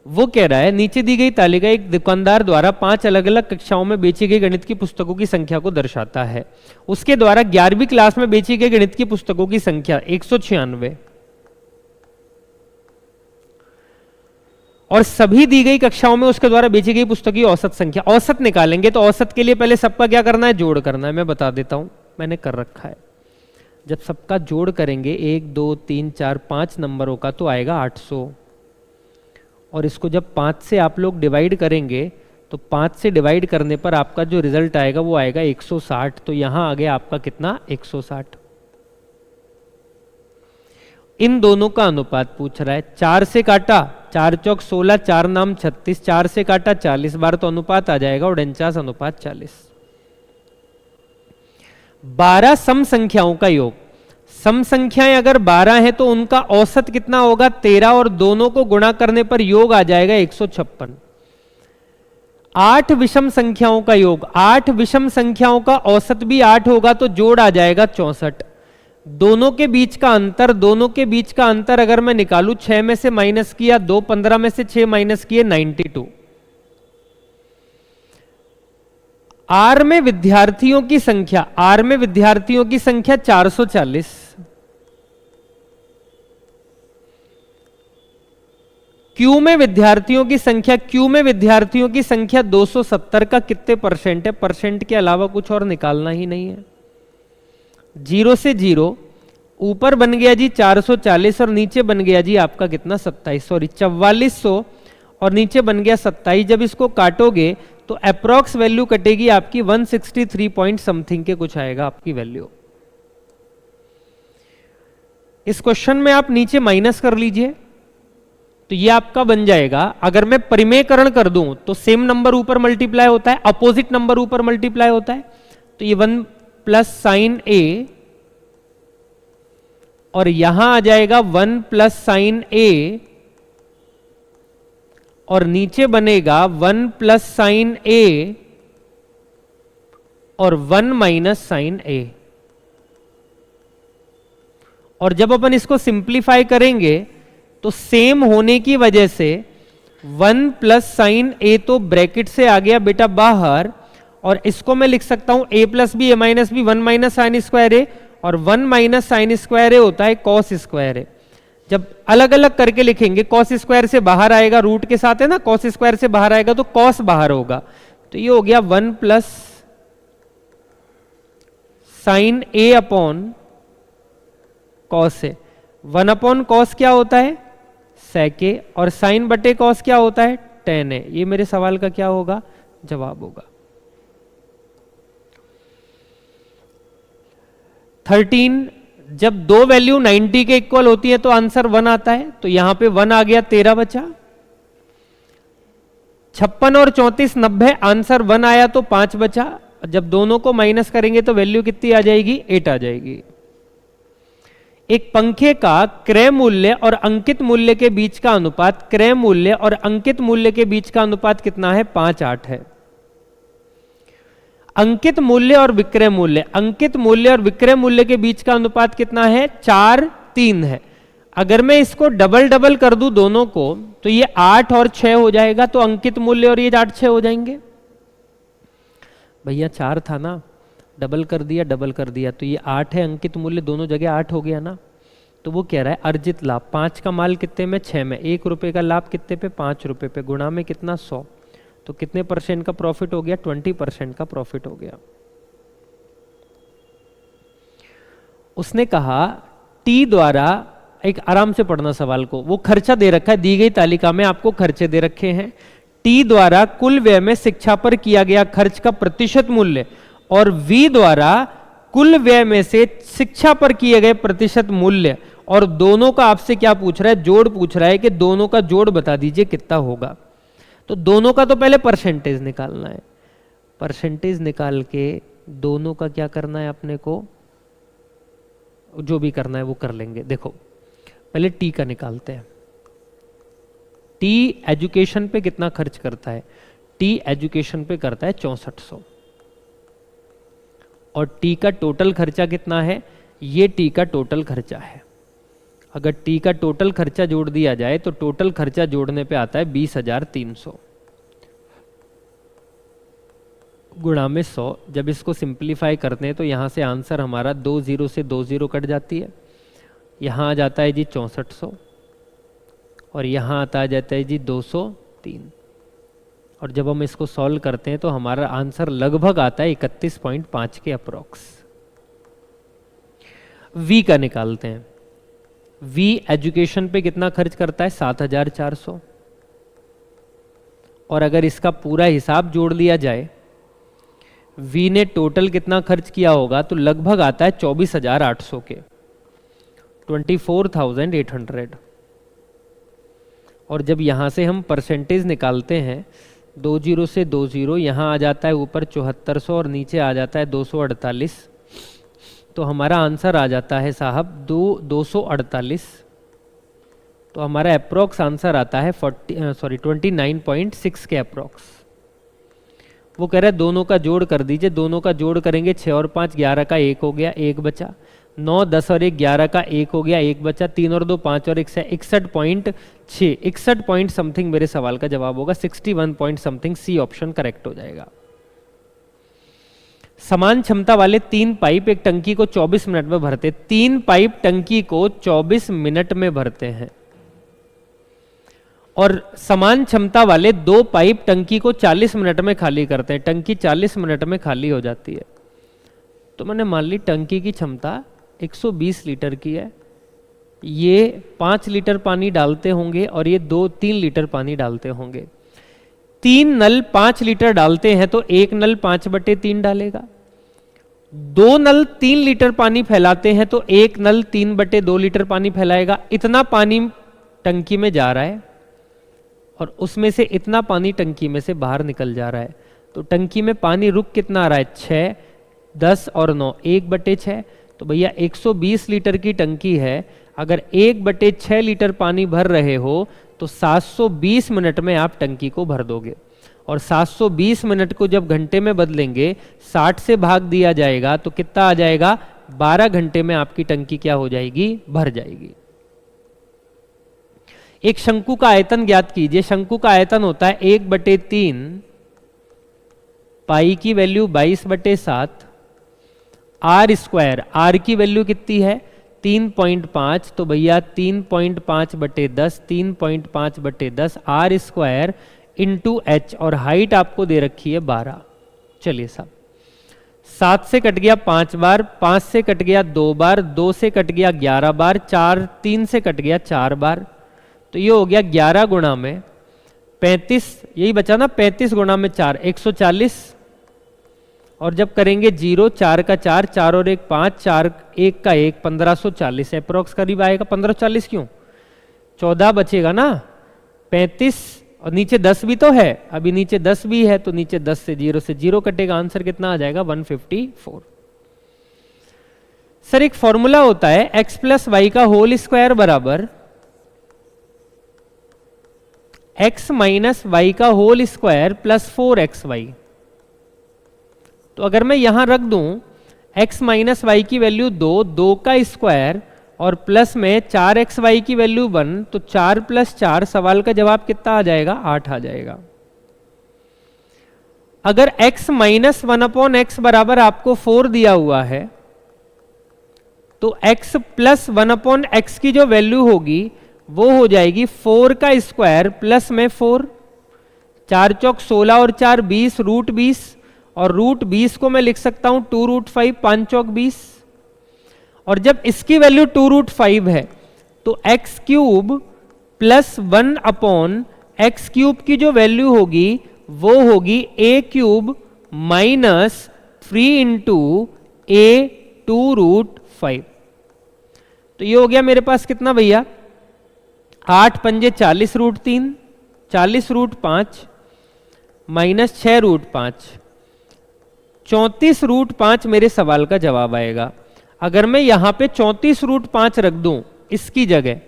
वो कह रहा है, नीचे दी गई तालिका एक दुकानदार द्वारा 5 अलग अलग कक्षाओं में बेची गई गणित की पुस्तकों की संख्या को दर्शाता है। उसके द्वारा 11वीं क्लास में बेची गई गणित की पुस्तकों की संख्या 196, और सभी दी गई कक्षाओं में उसके द्वारा बेची गई पुस्तक की औसत संख्या। औसत निकालेंगे तो औसत के लिए पहले सबका क्या करना है, जोड़ करना है। मैं बता देता हूं, मैंने कर रखा है। जब सबका जोड़ करेंगे 1 2 3 4 5 नंबरों का, तो आएगा 800, और इसको जब 5 से आप लोग डिवाइड करेंगे तो 5 से डिवाइड करने पर आपका जो रिजल्ट आएगा वो आएगा 160। तो यहां आ गया आपका कितना, 160। इन दोनों का अनुपात पूछ रहा है। 4 से काटा, 4 चौक 16, 4 नाम 36, 4 से काटा 40 बार, तो अनुपात आ जाएगा 49 अनुपात 40। 12 सम संख्याओं का योग, सम संख्याएं अगर 12 है तो उनका औसत कितना होगा, 13, और दोनों को गुणा करने पर योग आ जाएगा 156। 8 विषम संख्याओं का योग, 8 विषम संख्याओं का औसत भी 8 होगा, तो जोड़ आ जाएगा 64। दोनों के बीच का अंतर, दोनों के बीच का अंतर अगर मैं निकालूं, 6 में से माइनस किया 2, 15 में से 6 माइनस किए 92। आर में विद्यार्थियों की संख्या, आर में विद्यार्थियों की संख्या 440, क्यू में विद्यार्थियों की संख्या, क्यू में विद्यार्थियों की संख्या 270 का कितने परसेंट है, परसेंट के अलावा कुछ और निकालना ही नहीं है। 0 से 0, ऊपर बन गया जी 440 और नीचे बन गया जी आपका कितना 27, सॉरी 4400, और नीचे बन गया 27। जब इसको काटोगे तो अप्रोक्स वैल्यू कटेगी आपकी 163 पॉइंट समथिंग के कुछ आएगा आपकी वैल्यू। इस क्वेश्चन में आप नीचे माइनस कर लीजिए, तो ये आपका बन जाएगा। अगर मैं परिमेयकरण कर दूं तो सेम नंबर ऊपर मल्टीप्लाई होता है, अपोजिट नंबर ऊपर मल्टीप्लाई होता है, तो ये 1 प्लस साइन ए, और यहां आ जाएगा 1 प्लस साइन ए, और नीचे बनेगा 1 प्लस साइन ए और 1 माइनस साइन ए। और जब अपन इसको सिंप्लीफाई करेंगे तो सेम होने की वजह से 1 प्लस साइन ए तो ब्रैकेट से आ गया बेटा बाहर, और इसको मैं लिख सकता हूं a plus B, a minus B, 1 minus sine square A, और 1 माइनस साइन स्क्वायर ए होता है कॉस स्क्वायर ए। जब अलग अलग करके लिखेंगे, कॉस स्क्वायर से बाहर आएगा, रूट के साथ है ना, कॉस स्क्वायर से बाहर आएगा तो कॉस बाहर होगा, तो ये हो गया 1 plus sign A upon cos A. 1 upon cos क्या होता है, सेक ए, और साइन बटे कॉस क्या होता है, टेन ए। ये मेरे सवाल का क्या होगा, जवाब होगा। 13, जब दो वैल्यू 90 के इक्वल होती है तो आंसर 1 आता है, तो यहां पे 1 आ गया, 13 बचा। 56 और 34 90, आंसर 1 आया तो 5 बचा। जब दोनों को माइनस करेंगे तो वैल्यू कितनी आ जाएगी, 8 आ जाएगी। एक पंखे का क्रय मूल्य और अंकित मूल्य के बीच का अनुपात, क्रय मूल्य और अंकित मूल्य के बीच का अनुपात कितना है? 5:8 है। अंकित मूल्य और विक्रय मूल्य, अंकित मूल्य और विक्रय मूल्य के बीच का अनुपात कितना है? 4:3 है। अगर मैं इसको डबल डबल कर दूं दोनों को, तो ये 8 और 6 हो जाएगा, तो अंकित मूल्य और ये 8-6 हो जाएंगे। भैया 4 था ना, डबल कर दिया, तो ये 8 है, अंकित मूल्य दोनों जगह 8 हो गया ना। तो वो कह रहा है अर्जित लाभ 5 का माल कितने में? 6 में। 1 रुपए का लाभ कितने पे? 5 रुपए पे। गुणा में कितना? 100। तो कितने % का प्रॉफिट हो गया? 20% का प्रॉफिट हो गया। उसने कहा टी द्वारा, एक आराम से पढ़ना सवाल को, वो खर्चा दे रखा है, दी गई तालिका में आपको खर्चे दे रखे हैं। टी द्वारा कुल व्यय में शिक्षा पर किया गया खर्च का प्रतिशत मूल्य और वी द्वारा कुल व्यय में से शिक्षा पर किए गए प्रतिशत मूल्य, और दोनों का आपसे क्या पूछ रहा है? जोड़ पूछ रहा है कि दोनों का जोड़ बता दीजिए कितना होगा। तो दोनों का तो पहले परसेंटेज निकालना है। परसेंटेज निकाल के दोनों का क्या करना है अपने को? जो भी करना है वो कर लेंगे। देखो पहले टी का निकालते हैं। टी एजुकेशन पे कितना खर्च करता है? टी एजुकेशन पे करता है 6400। और टी का टोटल खर्चा कितना है? ये टी का टोटल खर्चा है। अगर टी का टोटल खर्चा जोड़ दिया जाए तो टोटल खर्चा जोड़ने पे आता है 20,300 गुणा में 100। जब इसको सिंप्लीफाई करते हैं तो यहाँ से आंसर हमारा 2 0 से 2 0 कट जाती है। यहाँ आ जाता है जी 6400 और यहाँ आता आ जाता है जी 203। और जब हम इसको सॉल्व करते हैं तो हमारा आंसर लगभग आता है 31.5 के अप्रोक्स। वी का निकालते हैं। वी एजुकेशन पे कितना खर्च करता है? 7,400। और अगर इसका पूरा हिसाब जोड़ लिया जाए, वी ने टोटल कितना खर्च किया होगा, तो लगभग आता है 24,800 के, 24,800। और जब यहां से हम परसेंटेज निकालते हैं, 2 0 से 2 0, यहाँ आ जाता है ऊपर 7400 और नीचे आ जाता है 248। तो हमारा आंसर आ जाता है साहब 248। तो हमारा अप्रोक्स आंसर आता है 29.6 के अप्रोक्स। वो कह रहा है दोनों का जोड़ कर दीजिए। दोनों का जोड़ करेंगे, 6 और 5 11 का 1 हो गया, 1 बचा। 9 10 और 1 11 का 1 हो गया, 1 बचा। 3 और 2 5 और 1 से 61.6, 61 पॉइंट समथिंग मेरे सवाल का जवाब होगा। 61 point something, C option correct हो जाएगा। समान क्षमता वाले 3 पाइप एक टंकी को 24 मिनट में भरते। 3 पाइप टंकी को 24 मिनट में भरते हैं और समान क्षमता वाले 2 पाइप टंकी को 40 मिनट में खाली करते हैं। टंकी 40 मिनट में खाली हो जाती है। तो मैंने मान ली टंकी की क्षमता 120 लीटर की है। ये 5 लीटर पानी डालते होंगे और ये 2-3 लीटर पानी डालते होंगे। 3 नल 5 लीटर डालते हैं तो एक नल 5/3 डालेगा। 2 नल 3 लीटर पानी फैलाते हैं तो एक नल 3/2 लीटर पानी फैलाएगा। इतना पानी टंकी में जा रहा है और उसमें से इतना पानी टंकी में से बाहर निकल जा रहा है। तो टंकी में पानी रुक कितना आ रहा है? 6, 10 और 9, 1/6। तो भैया 120 लीटर की टंकी है। अगर 1/6 लीटर पानी भर रहे हो तो 720 मिनट में आप टंकी को भर दोगे। और 720 मिनट को जब घंटे में बदलेंगे, 60 से भाग दिया जाएगा तो कितना आ जाएगा? 12 घंटे में आपकी टंकी क्या हो जाएगी? भर जाएगी। एक शंकु का आयतन ज्ञात कीजिए। शंकु का आयतन होता है 1/3, पाई की वैल्यू 22/7, आर स्क्वायर, आर की वैल्यू कितनी है? 3.5। तो भैया 3.5/10, 3.5/10 आर स्क्वायर इंटू एच, और हाइट आपको दे रखी है 12। चलिए साहब, 7 से कट गया 5 बार, 5 से कट गया 2 बार, 2 से कट गया 11 बार, 3 से कट गया 4 बार। तो ये हो गया 11 गुणा में 35, यही बचा ना, 35 गुणा में 4, 140। और जब करेंगे 0, 4 का 4, 4 और 1 5, 4 1 का 1, 1540 अप्रोक्स करीब आएगा। 1540 क्यों? 14 बचेगा ना, 35 और नीचे 10 भी तो है। अभी नीचे 10 भी है तो नीचे 10 से 0 कटेगा। आंसर कितना आ जाएगा? 154। सर एक फॉर्मूला होता है x प्लस वाई का होल स्क्वायर बराबर x माइनस वाई का होल स्क्वायर प्लस 4xy। तो अगर मैं यहां रख दूं x माइनस वाई की वैल्यू 2 का स्क्वायर और प्लस में 4xy की वैल्यू 1, तो 4 प्लस 4, सवाल का जवाब कितना आ जाएगा? 8 आ जाएगा। अगर x माइनस 1/x बराबर आपको 4 दिया हुआ है, तो x प्लस 1/x की जो वैल्यू होगी वो हो जाएगी 4 का स्क्वायर प्लस में 4, 4 चौक 16 और 4 20, रूट 20, और रूट 20 को मैं लिख सकता हूं 2 रूट 5, 5 चौक 20। और जब इसकी वैल्यू 2 रूट 5 है तो x cube plus 1/x cube की जो वैल्यू होगी वो होगी a cube minus 3 into a 2 root 5। तो ये हो गया मेरे पास कितना भैया? 8 पंजे 40 root 3, 40 root 5 minus 6 root 5, 34 root 5 मेरे सवाल का जवाब आएगा। अगर मैं यहां पे 34 रूट 5 रख दूं इसकी जगह,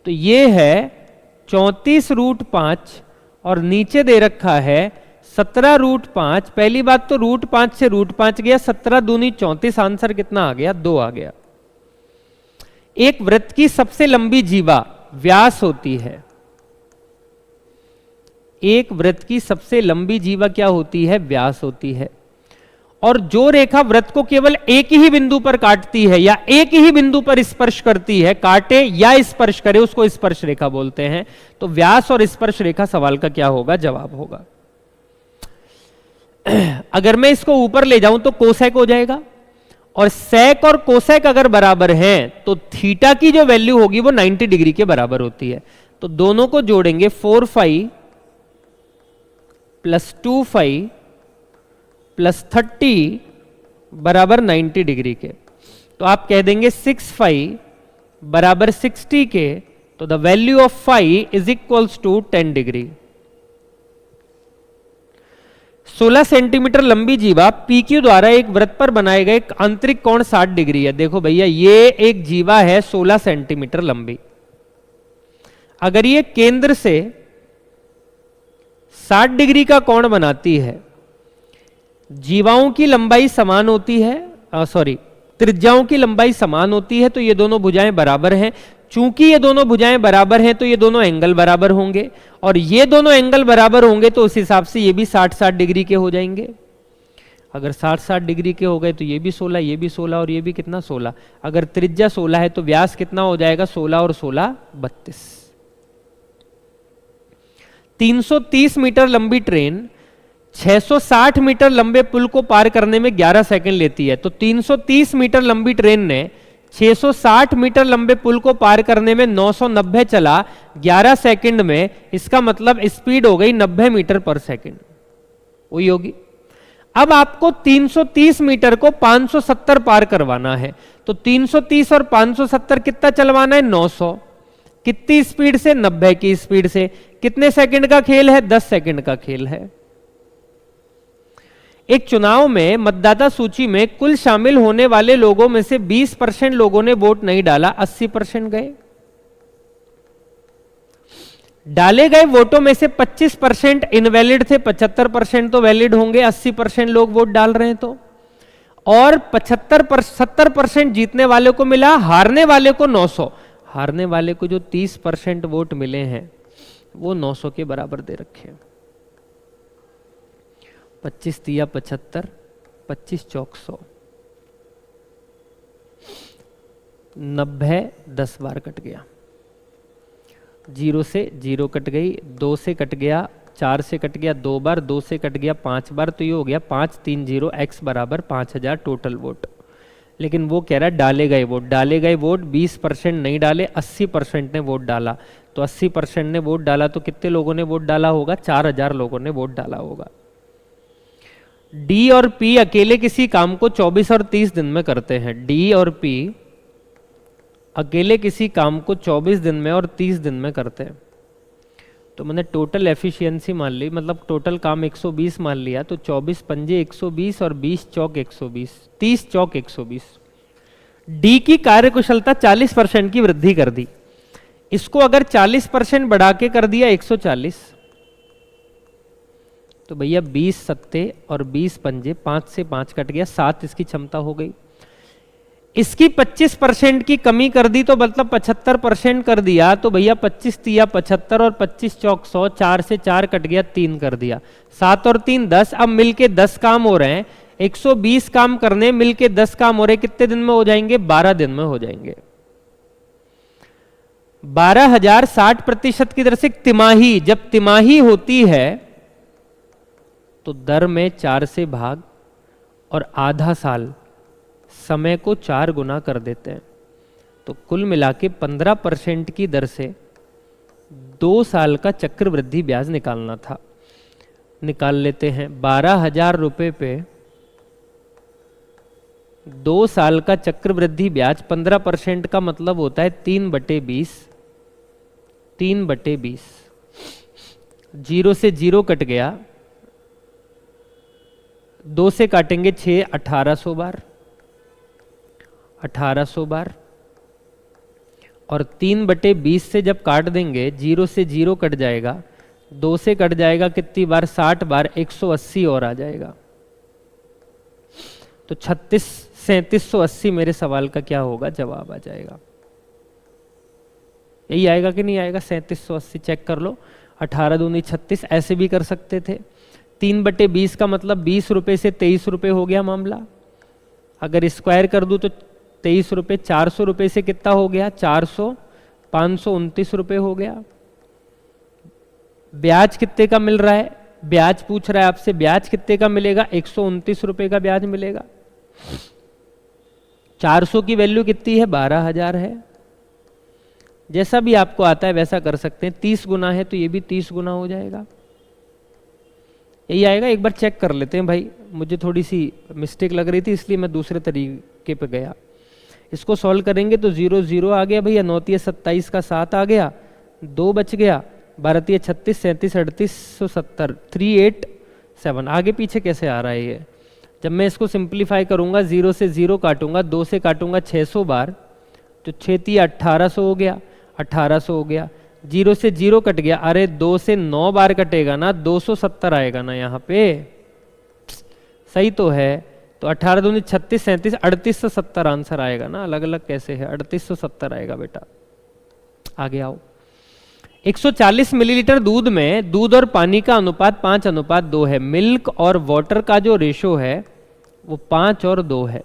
तो ये है 34 रूट 5 और नीचे दे रखा है 17 रूट 5। पहली बात तो रूट 5 से रूट 5 गया, 17 दूनी 34, आंसर कितना आ गया? 2 आ गया। एक वृत्त की सबसे लंबी जीवा व्यास होती है। एक वृत्त की सबसे लंबी जीवा क्या होती है? व्यास होती है। और जो रेखा वृत्त को केवल एक ही बिंदु पर काटती है या एक ही बिंदु पर स्पर्श करती है, काटे या स्पर्श करे, उसको स्पर्श रेखा बोलते हैं। तो व्यास और स्पर्श रेखा सवाल का क्या होगा? जवाब होगा। अगर मैं इसको ऊपर ले जाऊं तो कोसेक हो जाएगा, और सेक और कोसेक अगर बराबर हैं तो थीटा की जो वैल्यू होगी वो 90 डिग्री के बराबर होती है। तो दोनों को जोड़ेंगे 4 फाई प्लस 2 फाई प्लस 30 बराबर 90 डिग्री के। तो आप कह देंगे 6 फाई बराबर 60 के, तो the value of phi is equals to 10 degree. 16 centimetre लंबी जीवा PQ द्वारा एक वृत्त पर बनाए गए आंतरिक कोण 60 डिग्री है। देखो भैया ये एक जीवा है 16 सेंटीमीटर लंबी। अगर ये केंद्र से 60 डिग्री का कोण बनाती है, जीवाओं की लंबाई समान होती है, त्रिज्याओं की लंबाई समान होती है, तो ये दोनों भुजाएं बराबर हैं। चूंकि ये दोनों भुजाएं बराबर हैं तो ये दोनों एंगल बराबर होंगे, और ये दोनों एंगल बराबर होंगे तो उस हिसाब से ये भी 60-60 डिग्री के हो जाएंगे। अगर 60-60 डिग्री के हो गए तो ये भी 16, ये भी 16 और ये भी कितना? 16। अगर त्रिज्या 16 है तो व्यास कितना हो जाएगा? 16 और 16 32। 330 मीटर लंबी ट्रेन 660 मीटर लंबे पुल को पार करने में 11 सेकंड लेती है। तो 330 मीटर लंबी ट्रेन ने 660 मीटर लंबे पुल को पार करने में 990 चला 11 सेकंड में। इसका मतलब स्पीड हो गई 90 मीटर पर सेकंड, वही होगी। अब आपको 330 मीटर को 570 पार करवाना है, तो 330 और 570 कितना चलवाना है? 900। कितनी स्पीड से? 90 की स्पीड से। कितने सेकंड का खेल है? 10 सेकंड का खेल है। एक चुनाव में मतदाता सूची में कुल शामिल होने वाले लोगों में से 20% लोगों ने वोट नहीं डाला, 80% गए। डाले गए वोटों में से 25% इनवैलिड थे, 75% तो वैलिड होंगे, 80% लोग वोट डाल रहे हैं तो। और 70% जीतने वाले को मिला, हारने वाले को 900। हारने वाले को जो 30% वोट मिले हैं वो 900 के बराबर दे रखे हैं। 25 तिया 75, 25 चौक 100, 90 10 बार कट गया। 0 से 0 कट गई, 2 से कट गया, 4 से कट गया 2 बार, 2 से कट गया 5 बार, तो ये हो गया 530 x बराबर 5000 टोटल वोट। लेकिन वो कह रहा है डाले गए वोट। डाले गए वोट 20% नहीं डाले, 80% ने वोट डाला। तो 80% ने वोट डाला तो कितने लोगों ने वोट डाला होगा? 4000 लोगों ने वोट डाला होगा। डी और पी अकेले किसी काम को 24 और 30 दिन में करते हैं। डी और पी अकेले किसी काम को 24 दिन में और 30 दिन में करते हैं। तो मैंने टोटल एफिशिएंसी मान ली, मतलब टोटल काम 120 मान लिया। तो 24 पंजे 120 और 20 चौक 120, 30 चौक 120। डी की कार्यकुशलता 40% की वृद्धि कर दी। इसको अगर 40% बढ़ा के कर दिया 140, तो भैया 20 सत्ते और 20 पंजे, 5 से 5 कट गया, 7 इसकी क्षमता हो गई। इसकी 25% की कमी कर दी तो मतलब 75% कर दिया, तो भैया 25 तिया 75 और 25 चौक 100, 4 से 4 कट गया, 3 कर दिया, 7 और 3 10। अब मिलके 10 काम हो रहे हैं, 120 काम करने मिलके 10 काम हो रहे हैं, कितने दिन में हो जाएंगे? 12 दिन में हो जाएंगे। 12,000 60% की दर से तिमाही, जब तिमाही होती है तो दर में 4 से भाग और आधा साल, समय को 4 गुना कर देते हैं, तो कुल मिला के 15% की दर से 2 साल का चक्रवृद्धि ब्याज निकालना था। निकाल लेते हैं। 12,000 रुपए पे 2 साल का चक्रवृद्धि ब्याज 15% का मतलब होता है 3/20, 3/20। 0 से 0 कट गया, 2 से काटेंगे 6, 1800 बार, 1800 बार, और 3/20 से जब काट देंगे 0 से 0 कट जाएगा, 2 से कट जाएगा कितनी बार? 60 बार, 180 और आ जाएगा, तो 3780 मेरे सवाल का क्या होगा? जवाब आ जाएगा। यही आएगा कि नहीं आएगा? 3780 चेक कर लो। 18 दूनी 36, ऐसे भी कर सकते थे। 3/20 का मतलब 20 रुपए से 23 रुपए हो गया मामला। अगर स्क्वायर कर दूं तो 23 रुपए, 400 रुपए से कितना हो गया? 400, 529 रुपए हो गया। ब्याज कितने का मिल रहा है? ब्याज पूछ रहा है आपसे, ब्याज कितने का मिलेगा? 129 रुपए का ब्याज मिलेगा। 400 की वैल्यू कितनी है? 12,000 है। जैसा भी आपको आता है वैसा कर सकते हैं। 30 गुना है तो ये भी 30 गुना हो जाएगा, यही आएगा। एक बार चेक कर लेते हैं भाई, मुझे थोड़ी सी मिस्टेक लग रही थी इसलिए मैं दूसरे तरीके पे गया। इसको सॉल्व करेंगे तो 0 0 आ गया भैया, 9 तिया 27 का 7 आ गया, 2 बच गया, 12 तिया 36, 37, 3870, 387। आगे पीछे कैसे आ रहा है ये? जब मैं इसको सिंप्लीफाई करूंगा, 0 से 0 काटूंगा, 2 से काटूंगा 600 बार, तो 6 तिया 1800 हो गया, 1800 हो गया। 0 से 0 कट गया, अरे 2 से 9 बार कटेगा ना, 270 आएगा ना यहाँ पे, सही तो है। तो 18 दूनी 36, 37, 3870 आंसर आएगा ना। अलग अलग कैसे है? 3870 आएगा बेटा। आगे आओ। 140 मिलीलीटर दूध में दूध और पानी का अनुपात 5:2 है। मिल्क और वाटर का जो रेशो है वो 5 और 2 है।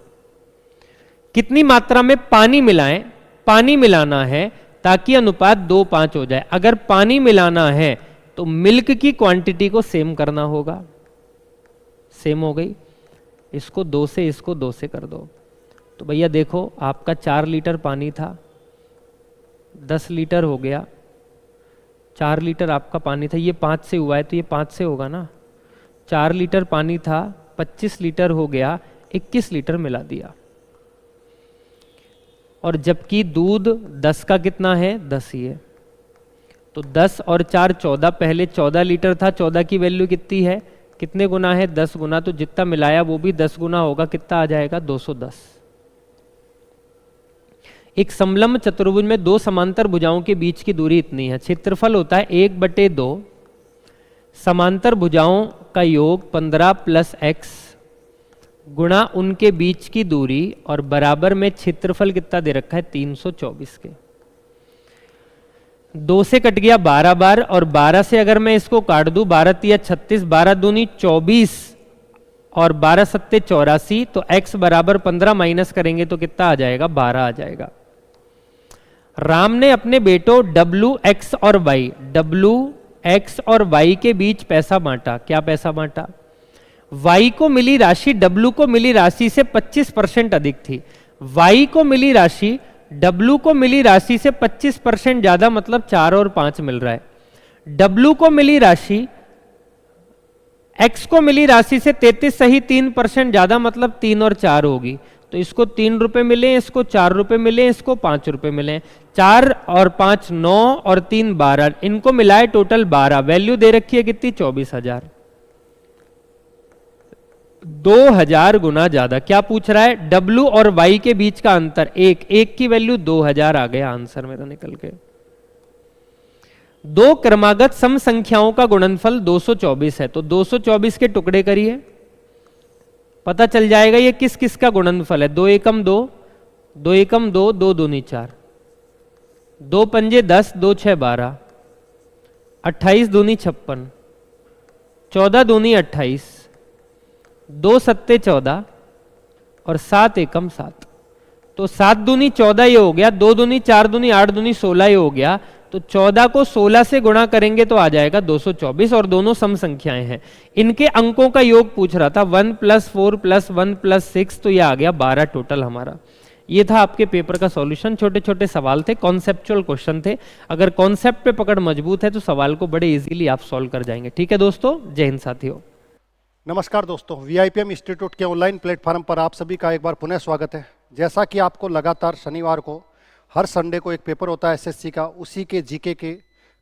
कितनी मात्रा में पानी मिलाएं? पानी मिलाना है ताकि अनुपात 2:5 हो जाए। अगर पानी मिलाना है तो मिल्क की क्वांटिटी को सेम करना होगा। सेम हो गई, इसको 2 से इसको 2 से कर दो। तो भैया देखो, आपका 4 लीटर पानी था, 10 लीटर हो गया। 4 लीटर आपका पानी था, ये 5 से हुआ है तो ये 5 से होगा ना। 4 लीटर पानी था, 25 लीटर हो गया, 21 लीटर मिला दिया। और जबकि दूध 10 का कितना है? 10 ही है। तो 10 और 4 14, पहले 14 लीटर था, 14 की वैल्यू कितनी है? कितने गुना है? 10 गुना। तो जितना मिलाया वो भी 10 गुना होगा, कितना आ जाएगा? 210। एक समलंब चतुर्भुज में 2 समांतर भुजाओं के बीच की दूरी इतनी है। क्षेत्रफल होता है 1/2, समांतर भुजाओं का योग 15 + x गुणा उनके बीच की दूरी, और बराबर में क्षेत्रफल कितना दे रखा है? 324 के। 2 से कट गया 12 बार, और 12 से अगर मैं इसको काट दूं, 12 तिया 36, 12 दूनी 24 और 12 सत्ते 84, तो x बराबर 15 माइनस करेंगे तो कितना आ जाएगा? 12 आ जाएगा। राम ने अपने बेटों W, X और Y, W, X और Y के बीच पैसा बांटा। क्या पैसा बांटा? Y को मिली राशि W को मिली राशि से 25% अधिक थी। Y को मिली राशि W को मिली राशि से 25% ज्यादा, मतलब 4 और 5 मिल रहा है। W को मिली राशि X को मिली राशि से 33 सही 3% ज्यादा, मतलब 3 और 4 होगी। तो इसको 3 रुपए मिले, इसको 4 रुपए मिले, इसको 5 रुपए मिले। 4 और 5 9 और 3 12, इनको मिलाए टोटल 12। वैल्यू दे रखी है कितनी? 24,000। 2000 गुना ज्यादा। क्या पूछ रहा है? W और Y के बीच का अंतर एक की वैल्यू 2000 आ गया आंसर मेरा निकल के। दो क्रमागत सम संख्याओं का गुणनफल 224 है, तो 224 के टुकड़े करिए, पता चल जाएगा ये किस किस का गुणनफल है। 2 एकम 2, 2 एकम 2, 2 दूनी 4, 2 पंजे 10, 2 6 12, 28 दूनी 56, 14 दूनी 28, 2 सत्ते 14 और 7 एकम 7। तो 7 दूनी 14 ये हो गया, 2 दूनी 4 दूनी 8 दूनी 16 ये हो गया। तो 14 को 16 से गुणा करेंगे तो आ जाएगा 224, और दोनों सम संख्याएं हैं। इनके अंकों का योग पूछ रहा था, 1 + 4 + 1 + 6, तो ये आ गया 12 टोटल हमारा। ये था आपके पेपर का सॉल्यूशन। छोटे छोटे सवाल थे, कॉन्सेप्चुअल क्वेश्चन थे। अगर कॉन्सेप्ट पे पकड़ मजबूत है तो सवाल को बड़े इजीली आप सॉल्व कर जाएंगे। ठीक है दोस्तों, जय हिंद साथियों। नमस्कार दोस्तों, वीआईपीएम इंस्टीट्यूट के ऑनलाइन प्लेटफॉर्म पर आप सभी का एक बार पुनः स्वागत है। जैसा कि आपको लगातार शनिवार को, हर संडे को एक पेपर होता है एसएससी का, उसी के जीके के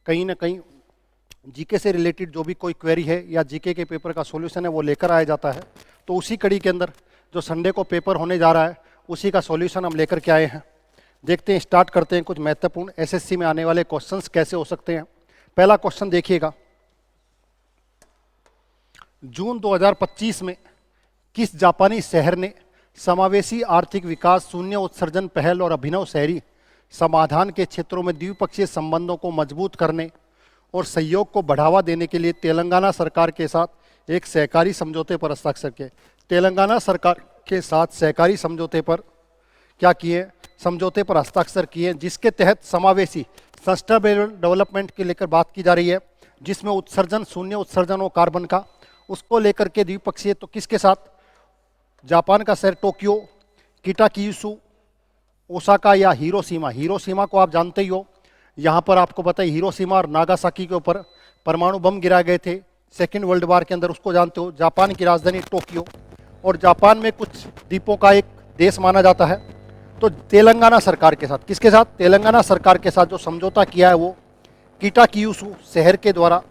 कहीं ना कहीं जीके से रिलेटेड जो भी कोई क्वेरी है या जीके के पेपर का सॉल्यूशन है वो लेकर आया जाता है। तो उसी कड़ी के अंदर जो संडे को पेपर होने जा रहा है उसी का सॉल्यूशन हम लेकर के आए हैं। देखते हैं, स्टार्ट करते हैं। कुछ महत्वपूर्ण एसएससी में आने वाले क्वेश्चंस कैसे हो सकते हैं। पहला क्वेश्चन देखिएगा, जून 2025 में किस जापानी शहर ने समावेशी आर्थिक विकास, शून्य उत्सर्जन पहल और अभिनव शहरी समाधान के क्षेत्रों में द्विपक्षीय संबंधों को मजबूत करने और सहयोग को बढ़ावा देने के लिए तेलंगाना सरकार के साथ एक सहकारी समझौते पर हस्ताक्षर किए? तेलंगाना सरकार के साथ सहकारी समझौते पर क्या किए? समझौते पर हस्ताक्षर किए, जिसके तहत समावेशी सस्टेनेबल डेवलपमेंट के लेकर बात की जा रही है, जिसमें उत्सर्जन, शून्य उत्सर्जन और कार्बन का, उसको लेकर के द्विपक्षीय। तो किसके साथ? जापान का शहर टोक्यो, किटाकियुशु, ओसाका या हिरोशिमा। हिरोशिमा को आप जानते ही हो, यहाँ पर आपको पता है हिरोशिमा और नागासाकी के ऊपर परमाणु बम गिराए गए थे सेकेंड वर्ल्ड वार के अंदर, उसको जानते हो। जापान की राजधानी टोक्यो, और जापान में कुछ द्वीपों का एक देश माना जाता है। तो तेलंगाना सरकार के साथ, किसके साथ? तेलंगाना सरकार के साथ जो समझौता किया है वो किटाकियुशु शहर के द्वारा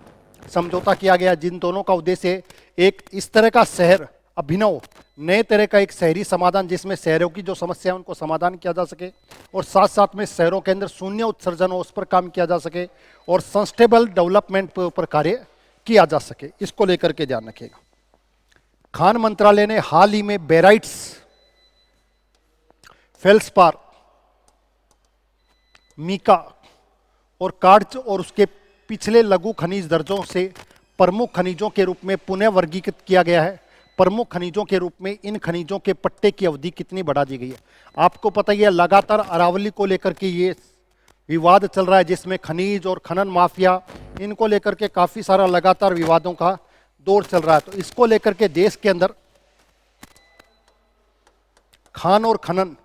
समझौता किया गया, जिन दोनों का उद्देश्य एक इस तरह का शहर, अभिनव नए तरह का एक शहरी समाधान, जिसमें शहरों की जो समस्या है उनको समाधान किया जा सके, और साथ साथ में शहरों के अंदर शून्य उत्सर्जन हो उस पर काम किया जा सके, और सस्टेनेबल डेवलपमेंट पर कार्य किया जा सके। इसको लेकर के ध्यान रखिएगा। खान मंत्रालय ने हाल ही में बेराइट्स, फेल्सपार, मीका और कार्च और उसके पिछले लघु खनिज दर्जों से प्रमुख खनिजों के रूप में पुनः वर्गीकृत किया गया है। प्रमुख खनिजों के रूप में इन खनिजों के पट्टे की अवधि कितनी बढ़ा दी गई है? आपको पता ही है, लगातार अरावली को लेकर के ये विवाद चल रहा है, जिसमें खनिज और खनन माफिया, इनको लेकर के काफी सारा लगातार विवादों का दौर चल रहा है। तो इसको लेकर के देश के अंदर खान और खनन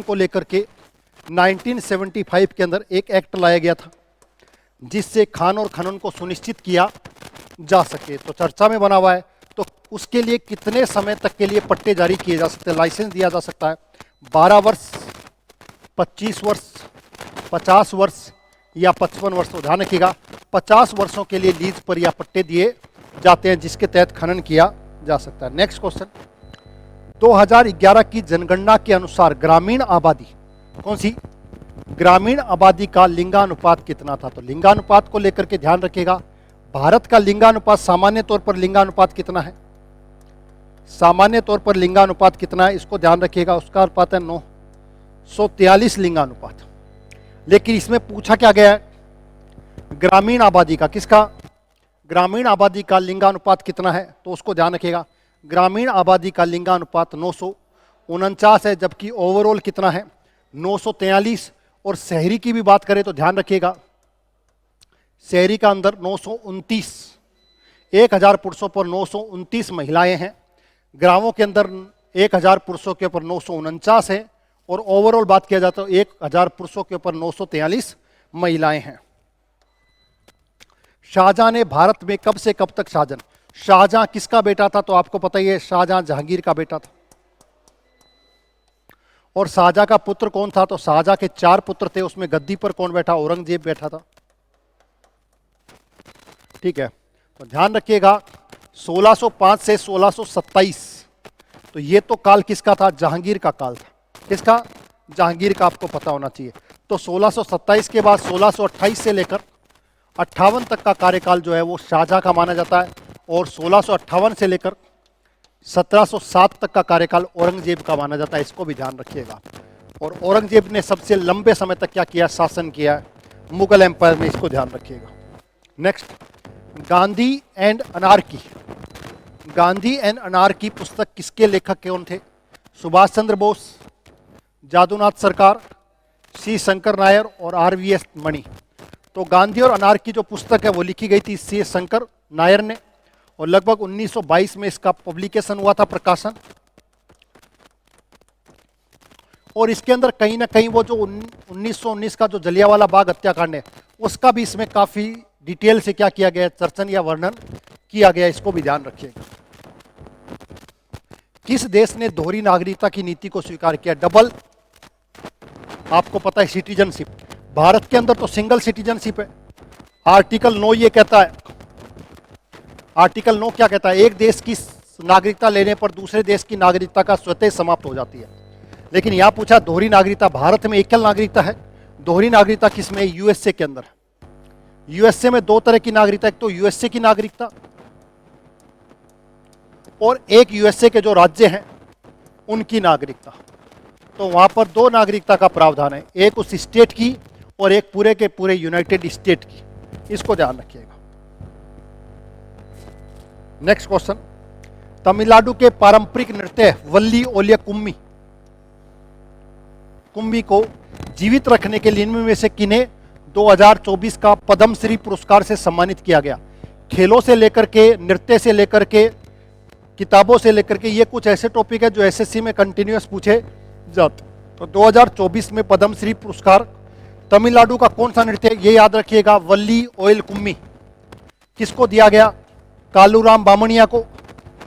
को लेकर के 1975 के अंदर एक एक्ट लाया गया था, जिससे खान और खनन को सुनिश्चित किया जा सके। तो चर्चा में बना हुआ है। तो उसके लिए कितने समय तक के लिए पट्टे जारी किए जा सकते हैं, लाइसेंस दिया जा सकता है? 12 वर्ष, 25 वर्ष, 50 वर्ष या 55 वर्ष। तो ध्यान रखिएगा, 50 वर्षों के लिए लीज पर या पट्टे दिए जाते हैं, जिसके तहत खनन किया जा सकता है। नेक्स्ट क्वेश्चन, 2011 की जनगणना के अनुसार ग्रामीण आबादी, कौन सी? ग्रामीण आबादी का लिंगानुपात कितना था? तो लिंगानुपात को लेकर के ध्यान रखिएगा। भारत का लिंगानुपात सामान्य तौर पर लिंगानुपात कितना है? सामान्य तौर पर लिंगानुपात कितना है, इसको ध्यान रखिएगा। उसका अनुपात है 943 लिंगानुपात। लेकिन इसमें पूछा क्या गया है? ग्रामीण आबादी का, किसका? ग्रामीण आबादी का लिंगानुपात कितना है? तो उसको ध्यान रखिएगा। ग्रामीण आबादी का लिंगानुपात 949 है, जबकि ओवरऑल कितना है? 943। और शहरी की भी बात करें तो ध्यान रखिएगा, शहरी का अंदर 929, 1000 पुरुषों पर 929 महिलाएं हैं। ग्रामों के अंदर 1000 पुरुषों के ऊपर 949 है, और ओवरऑल बात किया जाए तो 1000 पुरुषों के ऊपर 943 महिलाएं हैं। शाहजहां ने भारत में कब से कब तक शासन? शाहजहां किसका बेटा था? तो आपको पता ही है, शाहजहां जहांगीर का बेटा था। और शाहजहां का पुत्र कौन था? तो शाहजहां के 4 पुत्र थे, उसमें गद्दी पर कौन बैठा? औरंगजेब बैठा था। ठीक है, तो ध्यान रखिएगा 1605 से 1627, तो ये तो काल किसका था? जहांगीर का काल था। किसका? जहांगीर का, आपको पता होना चाहिए। तो 1627 के बाद 1628 से लेकर 58 तक का कार्यकाल जो है वो शाहजहां का माना जाता है, और 1658 से लेकर 1707 तक का कार्यकाल औरंगजेब का माना जाता है। इसको भी ध्यान रखिएगा। और औरंगजेब ने सबसे लंबे समय तक क्या किया? शासन किया है मुगल एम्पायर में। इसको ध्यान रखिएगा। Next, Gandhi and अनारकी। Gandhi and अनारकी पुस्तक किसके लेखक कौन थे? सुभाष चंद्र बोस, जादूनाथ सरकार, सी शंकर नायर और आरवीएस मणि। तो गांधी और अनारकी जो पुस्तक है वो लिखी गई थी सी शंकर नायर ने, और लगभग 1922 में इसका पब्लिकेशन हुआ था, प्रकाशन। और इसके अंदर कहीं ना कहीं वो जो 1919 का जो जलियांवाला बाग हत्याकांड है उसका भी इसमें काफी डिटेल से क्या किया गया है? चर्चन या वर्णन किया गया। इसको भी ध्यान रखिएगा। किस देश ने दोहरी नागरिकता की नीति को स्वीकार किया? डबल, आपको पता है, सिटीजनशिप। भारत के अंदर तो सिंगल सिटीजनशिप है। आर्टिकल 9 ये कहता है, आर्टिकल 9 क्या कहता है? एक देश की नागरिकता लेने पर दूसरे देश की नागरिकता का स्वतः समाप्त हो जाती है। लेकिन यहां पूछा दोहरी नागरिकता, भारत में एकल नागरिकता है। दोहरी नागरिकता किसमें? यूएसए के अंदर। यूएसए में दो तरह की नागरिकता, एक तो यूएसए की नागरिकता और एक यूएसए के जो राज्य हैं उनकी नागरिकता। तो वहां पर दो नागरिकता का प्रावधान है, एक उस स्टेट की और एक पूरे के पूरे यूनाइटेड स्टेट की। इसको ध्यान रखिएगा। नेक्स्ट क्वेश्चन, तमिलनाडु के पारंपरिक नृत्य वल्ली ओलिया कुम्मी को जीवित रखने के लिए इनमें से किन्हें 2024 का पद्मश्री पुरस्कार से सम्मानित किया गया? खेलों से लेकर के, नृत्य से लेकर के, किताबों से लेकर के, ये कुछ ऐसे टॉपिक है जो एसएससी में कंटिन्यूअस पूछे जाते। तो 2024 में पद्मश्री पुरस्कार तमिलनाडु का कौन सा नृत्य? ये याद रखिएगा, वल्ली ओयल कुम्मी। किसको दिया गया? कालूराम बामणिया को।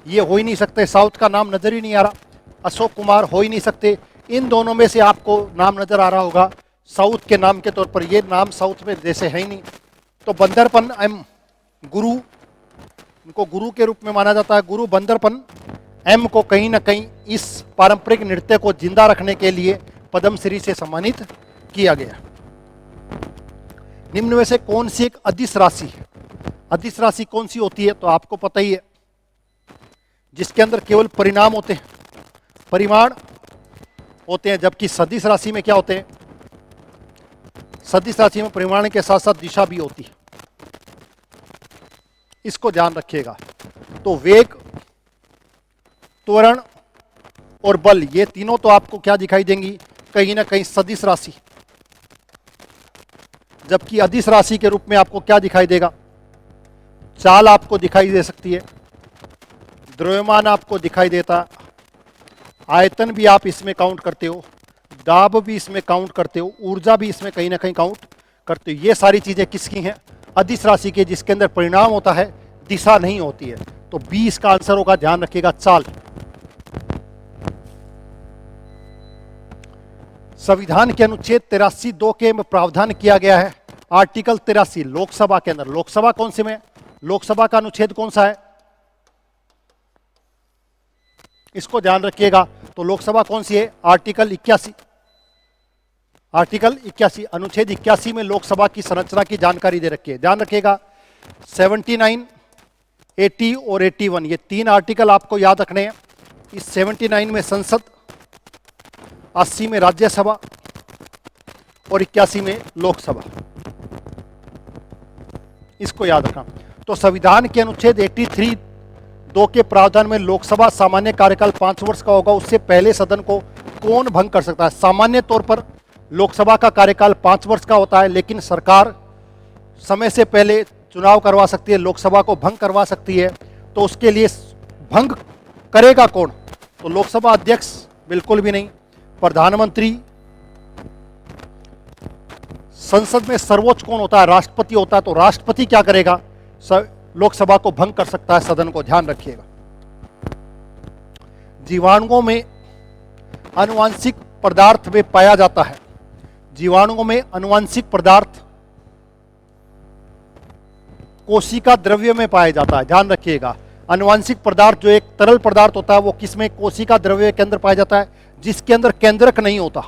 ये हो ही नहीं सकते, साउथ का नाम नजर ही नहीं आ रहा। अशोक कुमार हो ही नहीं सकते। इन दोनों में से आपको नाम नजर आ रहा होगा साउथ के नाम के तौर पर। ये नाम साउथ में जैसे है ही नहीं। तो बंदरपन एम गुरु, इनको गुरु के रूप में माना जाता है। गुरु बंदरपन एम को कहीं ना कहीं इस पारंपरिक नृत्य को जिंदा रखने के लिए पद्मश्री से सम्मानित किया गया। निम्न में से कौन सी एक अदिश राशि है? अदिश राशि कौन सी होती है? तो आपको पता ही है, जिसके अंदर केवल परिणाम होते हैं, परिमाण होते हैं। जबकि सदिश राशि में क्या होते हैं? सदिश राशि में परिमाण के साथ साथ दिशा भी होती है। इसको ध्यान रखिएगा। तो वेग, त्वरण और बल, ये तीनों तो आपको क्या दिखाई देंगी? कहीं ना कहीं सदिश राशि। जबकि अदिश राशि के रूप में आपको क्या दिखाई देगा? चाल आपको दिखाई दे सकती है, द्रव्यमान आपको दिखाई देता, आयतन भी आप इसमें काउंट करते हो, दाब भी इसमें काउंट करते हो, ऊर्जा भी इसमें कहीं ना कहीं काउंट करते हो। ये सारी चीजें किसकी हैं? अदिश राशि के, जिसके अंदर परिणाम होता है, दिशा नहीं होती है। तो 20 का आंसर होगा, ध्यान रखिएगा, चाल। संविधान के अनुच्छेद 83(2) के में प्रावधान किया गया है, आर्टिकल 83 लोकसभा के अंदर। लोकसभा कौन से में? लोकसभा का अनुच्छेद कौन सा है? इसको ध्यान रखिएगा। तो लोकसभा कौन सी है? आर्टिकल 81। आर्टिकल 81, अनुच्छेद 81 में लोकसभा की संरचना की जानकारी दे रखी है। ध्यान रखिएगा, 79, 80 और 81, ये तीन आर्टिकल आपको याद रखने हैं। इस 79 में संसद, 80 में राज्यसभा और 81 में लोकसभा। इसको याद रखना। तो संविधान के अनुच्छेद 83(2) के प्रावधान में लोकसभा सामान्य कार्यकाल 5 वर्ष का होगा। उससे पहले सदन को कौन भंग कर सकता है? सामान्य तौर पर लोकसभा का कार्यकाल 5 वर्ष का होता है, लेकिन सरकार समय से पहले चुनाव करवा सकती है, लोकसभा को भंग करवा सकती है। तो उसके लिए भंग करेगा कौन? तो लोकसभा अध्यक्ष बिल्कुल भी नहीं, प्रधानमंत्री। संसद में सर्वोच्च कौन होता है? राष्ट्रपति होता है। तो राष्ट्रपति क्या करेगा? लोकसभा को भंग कर सकता है, सदन को। ध्यान रखिएगा। जीवाणुओं में आनुवांशिक पदार्थ में पाया जाता है। जीवाणुओं में आनुवांशिक पदार्थ कोशिका द्रव्य में पाया जाता है, ध्यान रखिएगा। आनुवांशिक पदार्थ जो एक तरल पदार्थ होता है वो किसमें, कोशिका द्रव्य के अंदर पाया जाता है, जिसके अंदर केंद्रक नहीं होता।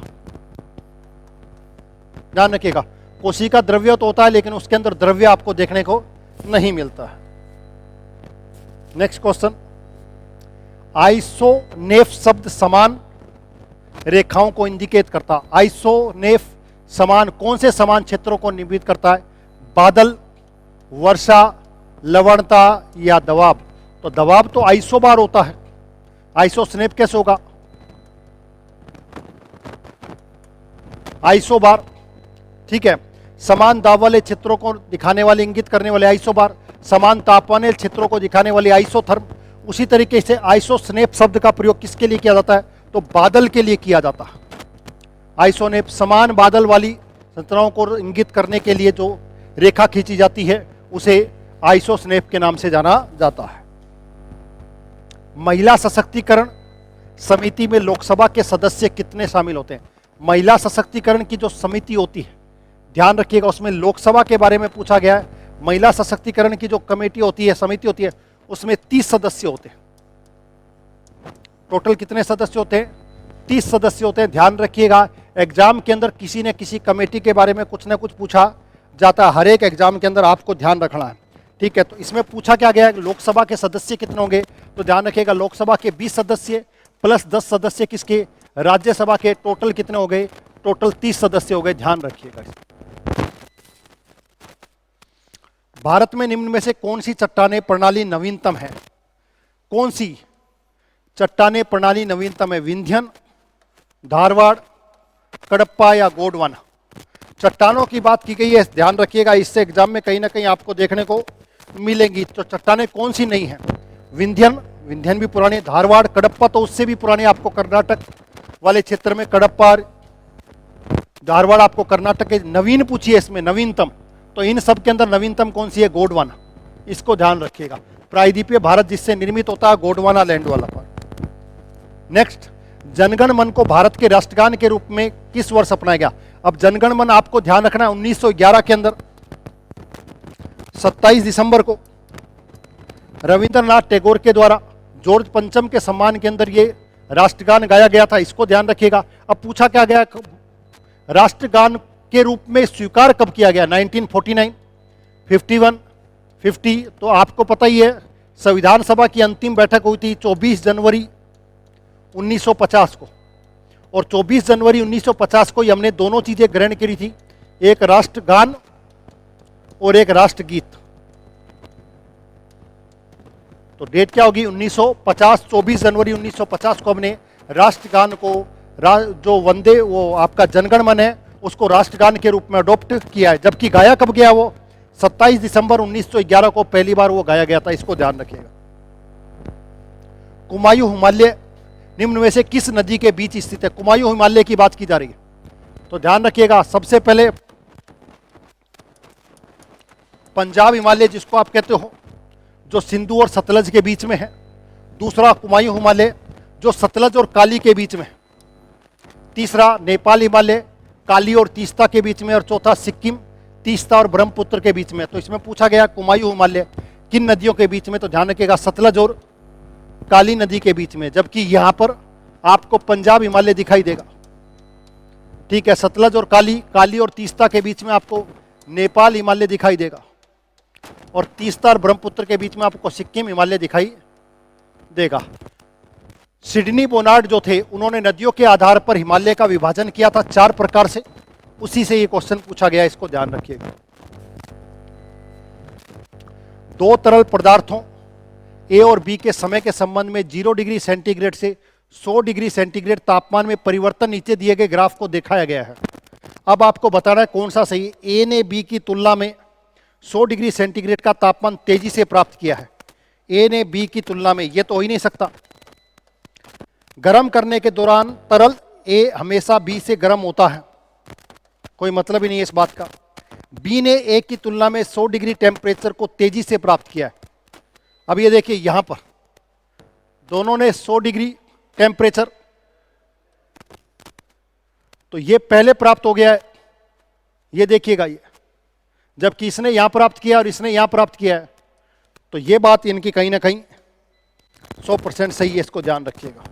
ध्यान रखिएगा, कोशिका द्रव्य तो होता है लेकिन उसके अंदर द्रव्य आपको देखने को नहीं मिलता है। नेक्स्ट क्वेश्चन, आइसोनेफ शब्द समान रेखाओं को इंडिकेट करता। आइसोनेफ समान, कौन से समान क्षेत्रों को निरूपित करता है? बादल, वर्षा, लवणता या दबाव? तो दबाव तो आइसोबार होता है, आइसोस्नेप कैसे होगा? आइसोबार, ठीक है। समान दाब वाले क्षेत्रों को दिखाने वाले, इंगित करने वाले आइसोबार, समान तापमान वाले क्षेत्रों को दिखाने वाले आइसोथर्म। उसी तरीके से आइसोस्नेप शब्द का प्रयोग किसके लिए किया जाता है? तो बादल के लिए किया जाता है। आइसोनेप समान बादल वाली संरचनाओं को इंगित करने के लिए जो रेखा खींची जाती है उसे आइसोस्नेप के नाम से जाना जाता है। महिला सशक्तिकरण समिति में लोकसभा के सदस्य कितने शामिल होते हैं? महिला सशक्तिकरण की जो समिति होती है, ध्यान रखिएगा, उसमें लोकसभा के बारे में पूछा गया है। महिला सशक्तिकरण की जो कमेटी होती है, समिति होती है, उसमें 30 सदस्य होते हैं। टोटल कितने सदस्य होते हैं? 30 सदस्य होते हैं। ध्यान रखिएगा, एग्जाम के अंदर किसी न किसी कमेटी के बारे में कुछ ना कुछ पूछा जाता है, हर एक एग्जाम के अंदर आपको ध्यान रखना है, ठीक है। तो इसमें पूछा क्या गया है, लोकसभा के सदस्य कितने होंगे? तो ध्यान रखिएगा, लोकसभा के 20 सदस्य प्लस 10 सदस्य किसके, राज्यसभा के। टोटल कितने हो गए? टोटल 30 सदस्य हो गए, ध्यान रखिएगा। भारत में निम्न में से कौन सी चट्टाने प्रणाली नवीनतम है? कौन सी चट्टाने प्रणाली नवीनतम है? विंध्यन, धारवाड़, कडप्पा या गोंडवाना? चट्टानों की बात की गई है, ध्यान रखिएगा, इससे एग्जाम में कहीं ना कहीं आपको देखने को मिलेंगी। तो चट्टाने कौन सी नहीं है? विंध्यन, विंध्यन भी पुराने, धारवाड़, कडप्पा तो उससे भी पुराने, आपको कर्नाटक वाले क्षेत्र में कडप्पा, धारवाड़ आपको कर्नाटक के। नवीन पूछिए इसमें, नवीनतम, तो इन सब के अंदर नवीनतम कौन सी है? गोंडवाना, इसको ध्यान रखिएगा। प्रायद्वीपीय भारत जिससे निर्मित होता है, गोंडवाना लैंड वाला पार्ट। नेक्स्ट, जनगण मन को भारत के राष्ट्रगान के रूप में किस वर्ष अपनाया गया? अब जनगण मन आपको ध्यान रखना है, 1911 के अंदर 27 दिसंबर को रविंद्रनाथ टैगोर के द्वारा जॉर्ज पंचम के सम्मान के अंदर ये राष्ट्रगान गाया गया था, इसको ध्यान रखिएगा। अब पूछा क्या गया, राष्ट्रगान के रूप में स्वीकार कब किया गया? 1949, 51, 50। तो आपको पता ही है, संविधान सभा की अंतिम बैठक हुई थी 24 जनवरी 1950 को, और 24 जनवरी 1950 को ही हमने दोनों चीजें ग्रहण करी थी, एक राष्ट्रगान और एक राष्ट्रगीत। तो डेट क्या होगी? 1950, 24 जनवरी 1950 को हमने राष्ट्रगान को, जो वंदे, वो आपका जनगण मन है, उसको राष्ट्रगान के रूप में अडॉप्ट किया है। जबकि गाया कब गया? वो 27 दिसंबर 1911 को पहली बार वो गाया गया था, इसको ध्यान रखिएगा। कुमायूं हिमालय निम्न में से किस नदी के बीच स्थित है? कुमायूं हिमालय की बात की जा रही है, तो ध्यान रखिएगा। सबसे पहले पंजाब हिमालय जिसको आप कहते हो, जो सिंधु और सतलज के बीच में है। दूसरा कुमायूं हिमालय जो सतलज और काली के बीच में है। तीसरा नेपाल हिमालय काली और तीस्ता के बीच में। और चौथा सिक्किम, तीस्ता और ब्रह्मपुत्र के बीच में। तो इसमें पूछा गया कुमायूं हिमालय किन नदियों के बीच में? तो ध्यान रखिएगा, सतलज और काली नदी के बीच में। जबकि यहां पर आपको पंजाब हिमालय दिखाई देगा, ठीक है। सतलज और काली और तीस्ता के बीच में आपको नेपाल हिमालय दिखाई देगा, और तीस्ता और ब्रह्मपुत्र के बीच में आपको सिक्किम हिमालय दिखाई देगा। सिडनी बोनार्ड जो थे, उन्होंने नदियों के आधार पर हिमालय का विभाजन किया था 4 प्रकार से, उसी से ये क्वेश्चन पूछा गया, इसको ध्यान रखिएगा। 2 तरल पदार्थों ए और बी के समय के संबंध में 0 डिग्री सेंटीग्रेड से 100 डिग्री सेंटीग्रेड तापमान में परिवर्तन नीचे दिए गए ग्राफ को दिखाया गया है। अब आपको बताना है कौन सा सही। ए ने बी की तुलना में 100 डिग्री सेंटीग्रेड का तापमान तेजी से प्राप्त किया है। ए ने बी की तुलना में, ये तो हो ही नहीं सकता। गर्म करने के दौरान तरल ए हमेशा बी से गर्म होता है, कोई मतलब ही नहीं है इस बात का। बी ने ए की तुलना में 100 डिग्री टेम्परेचर को तेजी से प्राप्त किया है। अब ये देखिए, यहां पर दोनों ने 100 डिग्री टेम्परेचर, तो ये पहले प्राप्त हो गया है, ये देखिएगा, ये जबकि इसने यहां प्राप्त किया और इसने यहां प्राप्त किया है। तो ये बात इनकी कहीं ना कहीं 100% सही है, इसको ध्यान रखिएगा।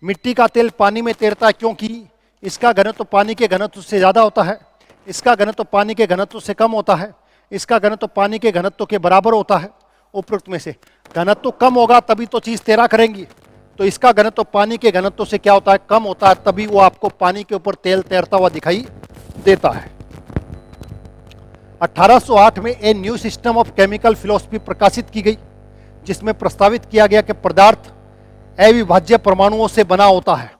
मिट्टी का तेल पानी में तैरता है क्योंकि इसका घनत्व पानी के घनत्व से ज्यादा होता है, इसका घनत्व पानी के घनत्व से कम होता है, इसका घनत्व पानी के घनत्व के बराबर होता है। उपरोक्त में से घनत्व कम होगा तभी तो चीज तैरा करेंगी, तो इसका घनत्व पानी के घनत्व से क्या होता है, कम होता है, तभी वो आपको पानी के ऊपर तेल तैरता हुआ दिखाई देता है। 1808 में a new system of chemical philosophy प्रकाशित की गई, जिसमें प्रस्तावित किया गया कि पदार्थ अविभाज्य परमाणुओं से बना होता है।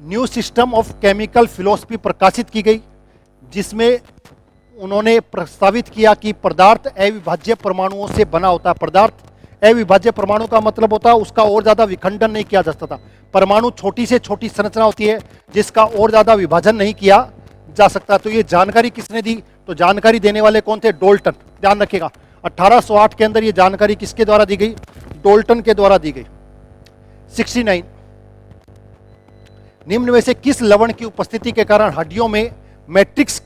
New system of chemical philosophy प्रकाशित की गई, जिसमें उन्होंने प्रस्तावित किया कि पदार्थ अविभाज्य परमाणुओं से बना होता है। पदार्थ अविभाज्य परमाणु का मतलब होता है उसका और ज्यादा विखंडन नहीं किया जा सकता। परमाणु छोटी से छोटी संरचना होती है जिसका और ज्यादा विभाजन नहीं किया जा सकता। तो ये जानकारी किसने दी, तो जानकारी देने वाले कौन थे, डोल्टन। ध्यान रखिएगा 1808 के अंदर ये जानकारी किसके द्वारा दी गई, डोल्टन के द्वारा दी गई। 69 निम्न में से किस लवण की उपस्थिति के कारण हड्डियों में मैट्रिक्स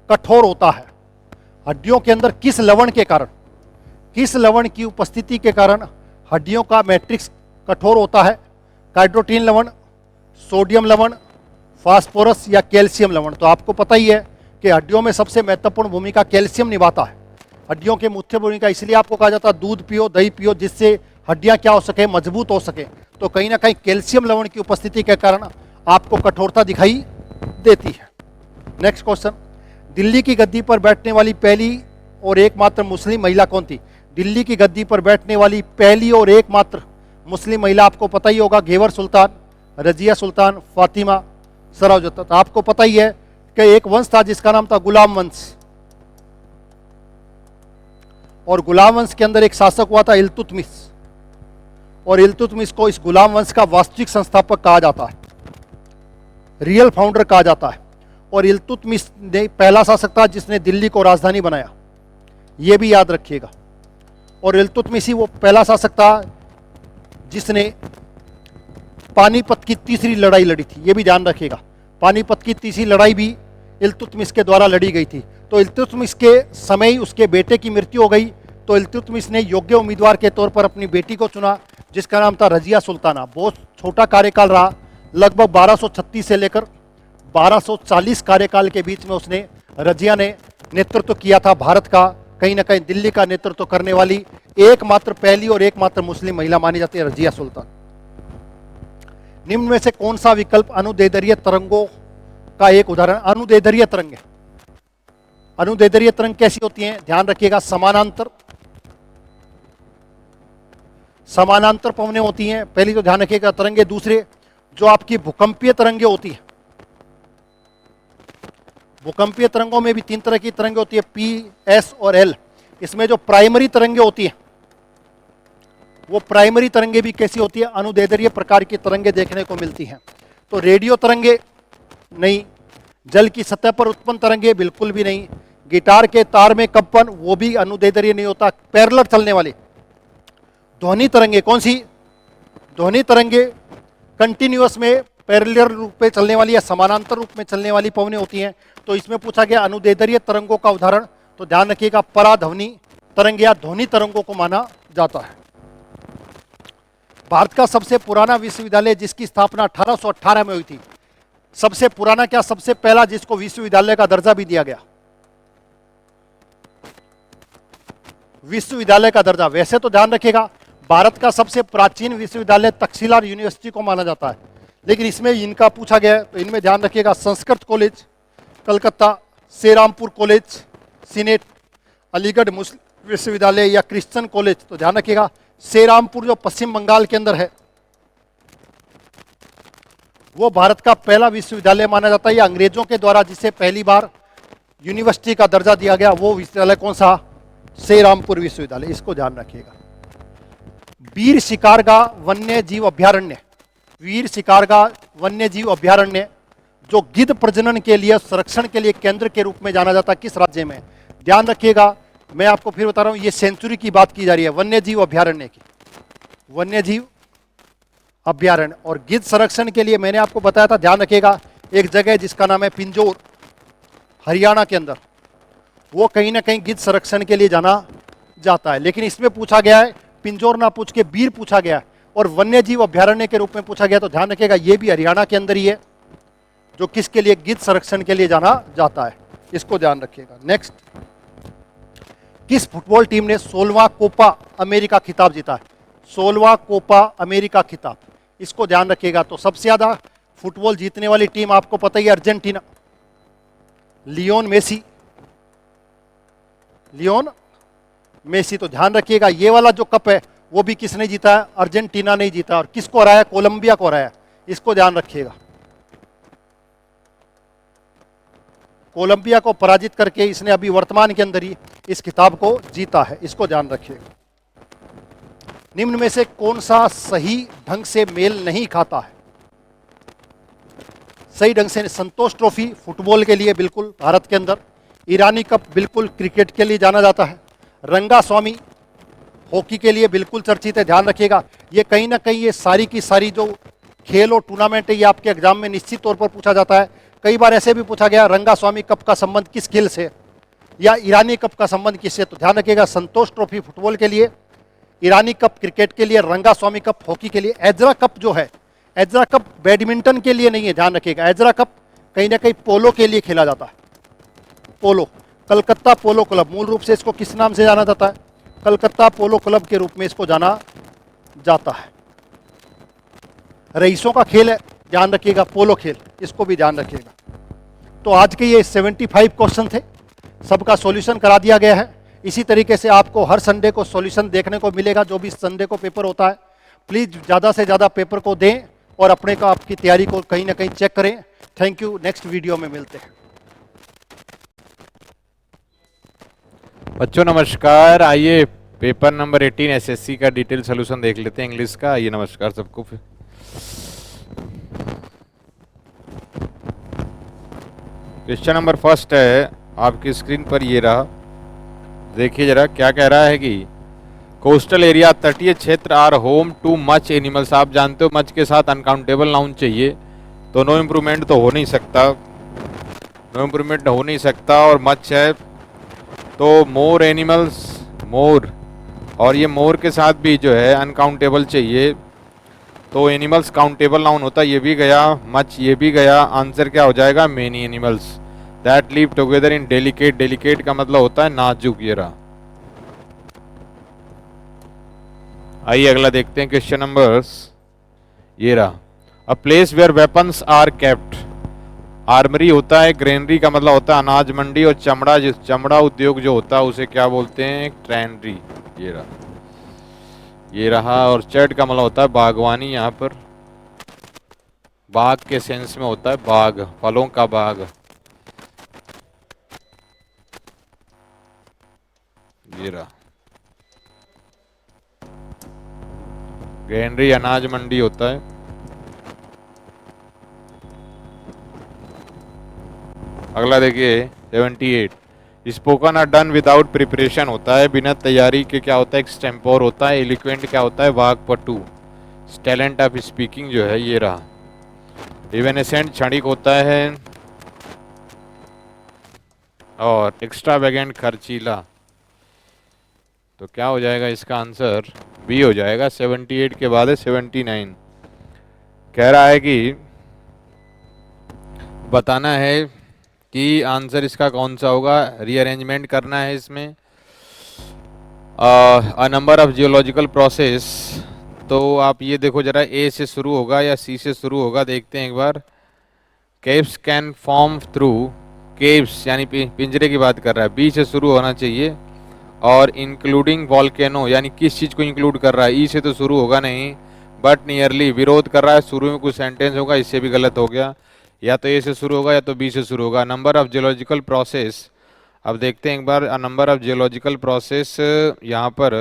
कठोर होता है। हड्डियों के अंदर किस लवण के कारण, किस लवण की उपस्थिति के कारण हड्डियों का मैट्रिक्स कठोर होता है। हाइड्रोटीन लवण, सोडियम लवण, फास्फोरस या कैल्शियम लवण। तो आपको पता ही है कि हड्डियों में सबसे महत्वपूर्ण भूमिका कैल्शियम निभाता है। हड्डियों की मुख्य भूमिका, इसलिए आपको कहा जाता है दूध पियो, दही पियो, जिससे हड्डियां क्या हो सके, मजबूत हो सके। तो कहीं ना कहीं कैल्शियम लवण की उपस्थिति के कारण आपको कठोरता दिखाई देती है। नेक्स्ट क्वेश्चन, दिल्ली की गद्दी पर बैठने वाली पहली और एकमात्र मुस्लिम महिला कौन थी। दिल्ली की गद्दी पर बैठने वाली पहली और एकमात्र मुस्लिम महिला आपको पता ही होगा, घेवर सुल्तान, रजिया सुल्तान, फातिमा सराजुद्दौला। तो आपको पता ही है कि एक वंश था जिसका नाम था गुलाम वंश, और गुलाम वंश के अंदर एक शासक हुआ था इल्तुतमिश, और इल्तुतमिश को इस गुलाम वंश का वास्तविक संस्थापक कहा जाता है, रियल फाउंडर कहा जाता है। और इल्तुतमिश ने पहला शासक था जिसने दिल्ली को राजधानी बनाया, यह भी याद रखिएगा। और इल्तुतमिश ही वो पहला शासक था जिसने पानीपत की तीसरी लड़ाई लड़ी थी, यह भी ध्यान रखिएगा। पानीपत की तीसरी लड़ाई भी इल्तुतमिश के द्वारा लड़ी गई थी। तो इल्तुतमिश के समय ही उसके बेटे की मृत्यु हो गई, तो इल्तुतमिश ने योग्य उम्मीदवार के तौर पर अपनी बेटी को चुना जिसका नाम था रजिया सुल्ताना। बहुत छोटा कार्यकाल रहा, लगभग 1236 से लेकर 1240 कार्यकाल के बीच में उसने, रजिया ने नेतृत्व किया था भारत का। कहीं ना कहीं दिल्ली का नेतृत्व करने वाली एकमात्र पहली और एकमात्र मुस्लिम महिला मानी जाती है रजिया सुल्तान। निम्न में से कौन सा विकल्प अनुदैर्ध्य तरंगों का एक उदाहरण। अनुदैर्ध्य तरंग, अनुदैर्ध्य तरंग कैसी होती हैं, ध्यान रखिएगा। समानांतर, समानांतर पवनें होती हैं, पहली तो ध्यान रखिएगा तरंगे। दूसरे जो आपकी भूकंपीय तरंगे होती है, भूकंपीय तरंगों में भी 3 तरह की तरंगे होती है, पी, एस और एल। इसमें जो प्राइमरी तरंगे होती है, वो प्राइमरी तरंगे भी कैसी होती है, अनुदैर्ध्य प्रकार की तरंगे देखने को मिलती हैं। तो रेडियो तरंगे नहीं, जल की सतह पर उत्पन्न तरंगे बिल्कुल भी नहीं, गिटार के तार में कंपन वो भी अनुदैर्ध्य नहीं होता। पैरेलल चलने वाली ध्वनि तरंगे, कौन सी, ध्वनि तरंगे कंटिन्यूअस में पैरेलल रूप में चलने वाली या समानांतर रूप में चलने वाली पवनें होती हैं। तो इसमें पूछा गया अनुदैर्ध्य तरंगों का उदाहरण, तो ध्यान रखिएगा पराध्वनि तरंग या ध्वनि तरंगों को माना जाता है। भारत का सबसे पुराना विश्वविद्यालय जिसकी स्थापना 1818 में हुई थी, सबसे पुराना क्या, सबसे पहला जिसको विश्वविद्यालय का दर्जा भी दिया गया, विश्वविद्यालय का दर्जा। वैसे तो ध्यान रखिएगा भारत का सबसे प्राचीन विश्वविद्यालय तक्षशिला यूनिवर्सिटी को माना जाता है, लेकिन इसमें इनका पूछा गया है, तो इनमें ध्यान रखिएगा Sanskrit college Calcutta, Serampore college, senate, Aligarh Muslim विश्वविद्यालय या क्रिश्चियन कॉलेज। तो ध्यान रखिएगा श्रीरामपुर जो पश्चिम बंगाल के अंदर है, वो भारत का पहला विश्वविद्यालय माना जाता है, या अंग्रेजों के द्वारा जिसे पहली बार यूनिवर्सिटी का दर्जा दिया गया, वो विश्वविद्यालय कौन सा, श्रीरामपुर विश्वविद्यालय। इसको ध्यान रखिएगा। वीर शिकारगा वन्य जीव अभ्यारण्य, वीर शिकारगा वन्य जीव अभ्यारण्य जो गिद्ध प्रजनन के लिए, संरक्षण के लिए केंद्र के रूप में जाना जाता है, किस राज्य में। ध्यान रखिएगा, मैं आपको फिर बता रहा हूं, ये सेंचुरी की बात की जा रही है, वन्य जीव अभ्यारण्य की, वन्य जीव अभ्यारण्य। और गिद्ध संरक्षण के लिए मैंने आपको बताया था, ध्यान रखिएगा, एक जगह जिसका नाम है पिंजौर, हरियाणा के अंदर, वो कहीं ना कहीं गिद्ध संरक्षण के लिए जाना जाता है। लेकिन इसमें पूछा गया है, पिंजौर ना पूछ के बीर पूछा गया है और वन्य जीव अभ्यारण्य के रूप में पूछा गया, तो ध्यान रखिएगा ये भी हरियाणा के अंदर ही है, जो किसके लिए, गिद्ध संरक्षण के लिए जाना जाता है, इसको ध्यान रखिएगा। नेक्स्ट, किस फुटबॉल टीम ने 16वां कोपा अमेरिका खिताब जीता है? 16वां कोपा अमेरिका खिताब, इसको ध्यान रखिएगा। तो सबसे ज्यादा फुटबॉल जीतने वाली टीम आपको पता ही है, Argentina, Leon Messi, Leon Messi. तो ध्यान रखिएगा ये वाला जो कप है वो भी किसने जीता है? अर्जेंटीना ने जीता। और किसको हराया? कोलंबिया को हराया, इसको ध्यान रखिएगा। कोलंबिया को पराजित करके इसने अभी वर्तमान के अंदर ही इस खिताब को जीता है, इसको ध्यान रखिएगा। निम्न में से कौन सा सही ढंग से मेल नहीं खाता है? सही ढंग से, संतोष ट्रॉफी फुटबॉल के लिए बिल्कुल भारत के अंदर, ईरानी कप बिल्कुल क्रिकेट के लिए जाना जाता है, रंगा स्वामी हॉकी के लिए बिल्कुल चर्चित है, ध्यान रखिएगा। ये कहीं ना कहीं ये सारी की सारी जो खेल और टूर्नामेंट है ये आपके एग्जाम में निश्चित तौर पर पूछा जाता है। कई बार ऐसे भी पूछा गया रंगा स्वामी कप का संबंध किस खेल से, या ईरानी कप का संबंध किससे? तो ध्यान रखिएगा संतोष ट्रॉफी फुटबॉल के लिए, ईरानी कप क्रिकेट के लिए, रंगा स्वामी कप हॉकी के लिए। एजरा कप जो है, एजरा कप बैडमिंटन के लिए नहीं है, ध्यान रखिएगा। एजरा कप कहीं ना कहीं पोलो के लिए खेला जाता है, पोलो। कलकत्ता पोलो क्लब, मूल रूप से इसको किस नाम से जाना जाता है? कलकत्ता पोलो क्लब के रूप में इसको जाना जाता है। रईसों का खेल है, ध्यान रखिएगा, पोलो खेल, इसको भी ध्यान रखिएगा। तो आज के ये 75 क्वेश्चन थे, सबका सॉल्यूशन करा दिया गया है। इसी तरीके से आपको हर संडे को सॉल्यूशन देखने को मिलेगा, जो भी संडे को पेपर होता है। प्लीज ज़्यादा से ज़्यादा पेपर को दें और अपने को, आपकी तैयारी को कहीं ना कहीं चेक करें। थैंक यू, नेक्स्ट वीडियो में मिलते हैं। बच्चों नमस्कार, आइए पेपर नंबर 18 एसएससी का डिटेल सोल्यूशन देख लेते हैं इंग्लिश का। आइए, नमस्कार सबको। क्वेश्चन नंबर फर्स्ट है आपकी स्क्रीन पर, ये रहा, देखिए जरा क्या कह रहा है कि कोस्टल एरिया, तटीय क्षेत्र, are home to much animals. आप जानते हो मच के साथ अनकाउंटेबल नाउन चाहिए, तो नो इम्प्रूवमेंट तो हो नहीं सकता, नो इम्प्रूवमेंट हो नहीं सकता, और मच है तो मोर एनिमल्स, मोर, और ये मोर के साथ भी जो है अनकाउंटेबल चाहिए, तो एनिमल्स काउंटेबल नाउन होता है, ये भी गया, मच ये भी गया। आंसर क्या हो जाएगा? Many animals that live together in delicate. Delicate का मतलब होता है नाजुक। ये रहा। आइए अगला देखते हैं क्वेश्चन नंबर्स, ये रहा। A place where weapons are kept. Armoury होता है, ग्रेनरी का मतलब होता है अनाज मंडी, और चमड़ा उद्योग जो होता है उसे क्या बोलते हैं? ट्रैनरी। ये रहा, ये रहा। और चर्ड का मतलब होता है बागवानी, यहाँ पर बाग के सेंस में होता है, बाग, फलों का बाग। ये रहा, ग्रेनरी अनाज मंडी होता है। अगला देखिए 78, spoken are done without preparation होता है, बिना तैयारी के क्या होता है? एक्सटेम्पोर होता है। एलिक्वेंट क्या होता है? वाक्पटु, टैलेंट ऑफ स्पीकिंग जो है। ये रहा। इवेनेसेंट क्षणिक होता है, और एक्स्ट्रावेगेंट खर्चीला। तो क्या हो जाएगा इसका आंसर? बी हो जाएगा। 78 के बाद है 79। कह रहा है कि बताना है कि आंसर इसका कौन सा होगा, रीअरेंजमेंट करना है इसमें। अ नंबर ऑफ जियोलॉजिकल प्रोसेस, तो आप ये देखो जरा, ए से शुरू होगा या सी से शुरू होगा, देखते हैं एक बार। Caves can form through, caves यानी पिंजरे की बात कर रहा है, बी से शुरू होना चाहिए। और इंक्लूडिंग वॉल्केनो, यानी किस चीज़ को इंक्लूड कर रहा है? ई से तो शुरू होगा नहीं, बट नियरली, विरोध कर रहा है, शुरू में कुछ सेंटेंस होगा, इससे भी गलत हो गया। या तो ए से शुरू होगा या तो बी से शुरू होगा। नंबर ऑफ जियोलॉजिकल प्रोसेस, अब देखते हैं एक बार। नंबर ऑफ जियोलॉजिकल प्रोसेस यहाँ पर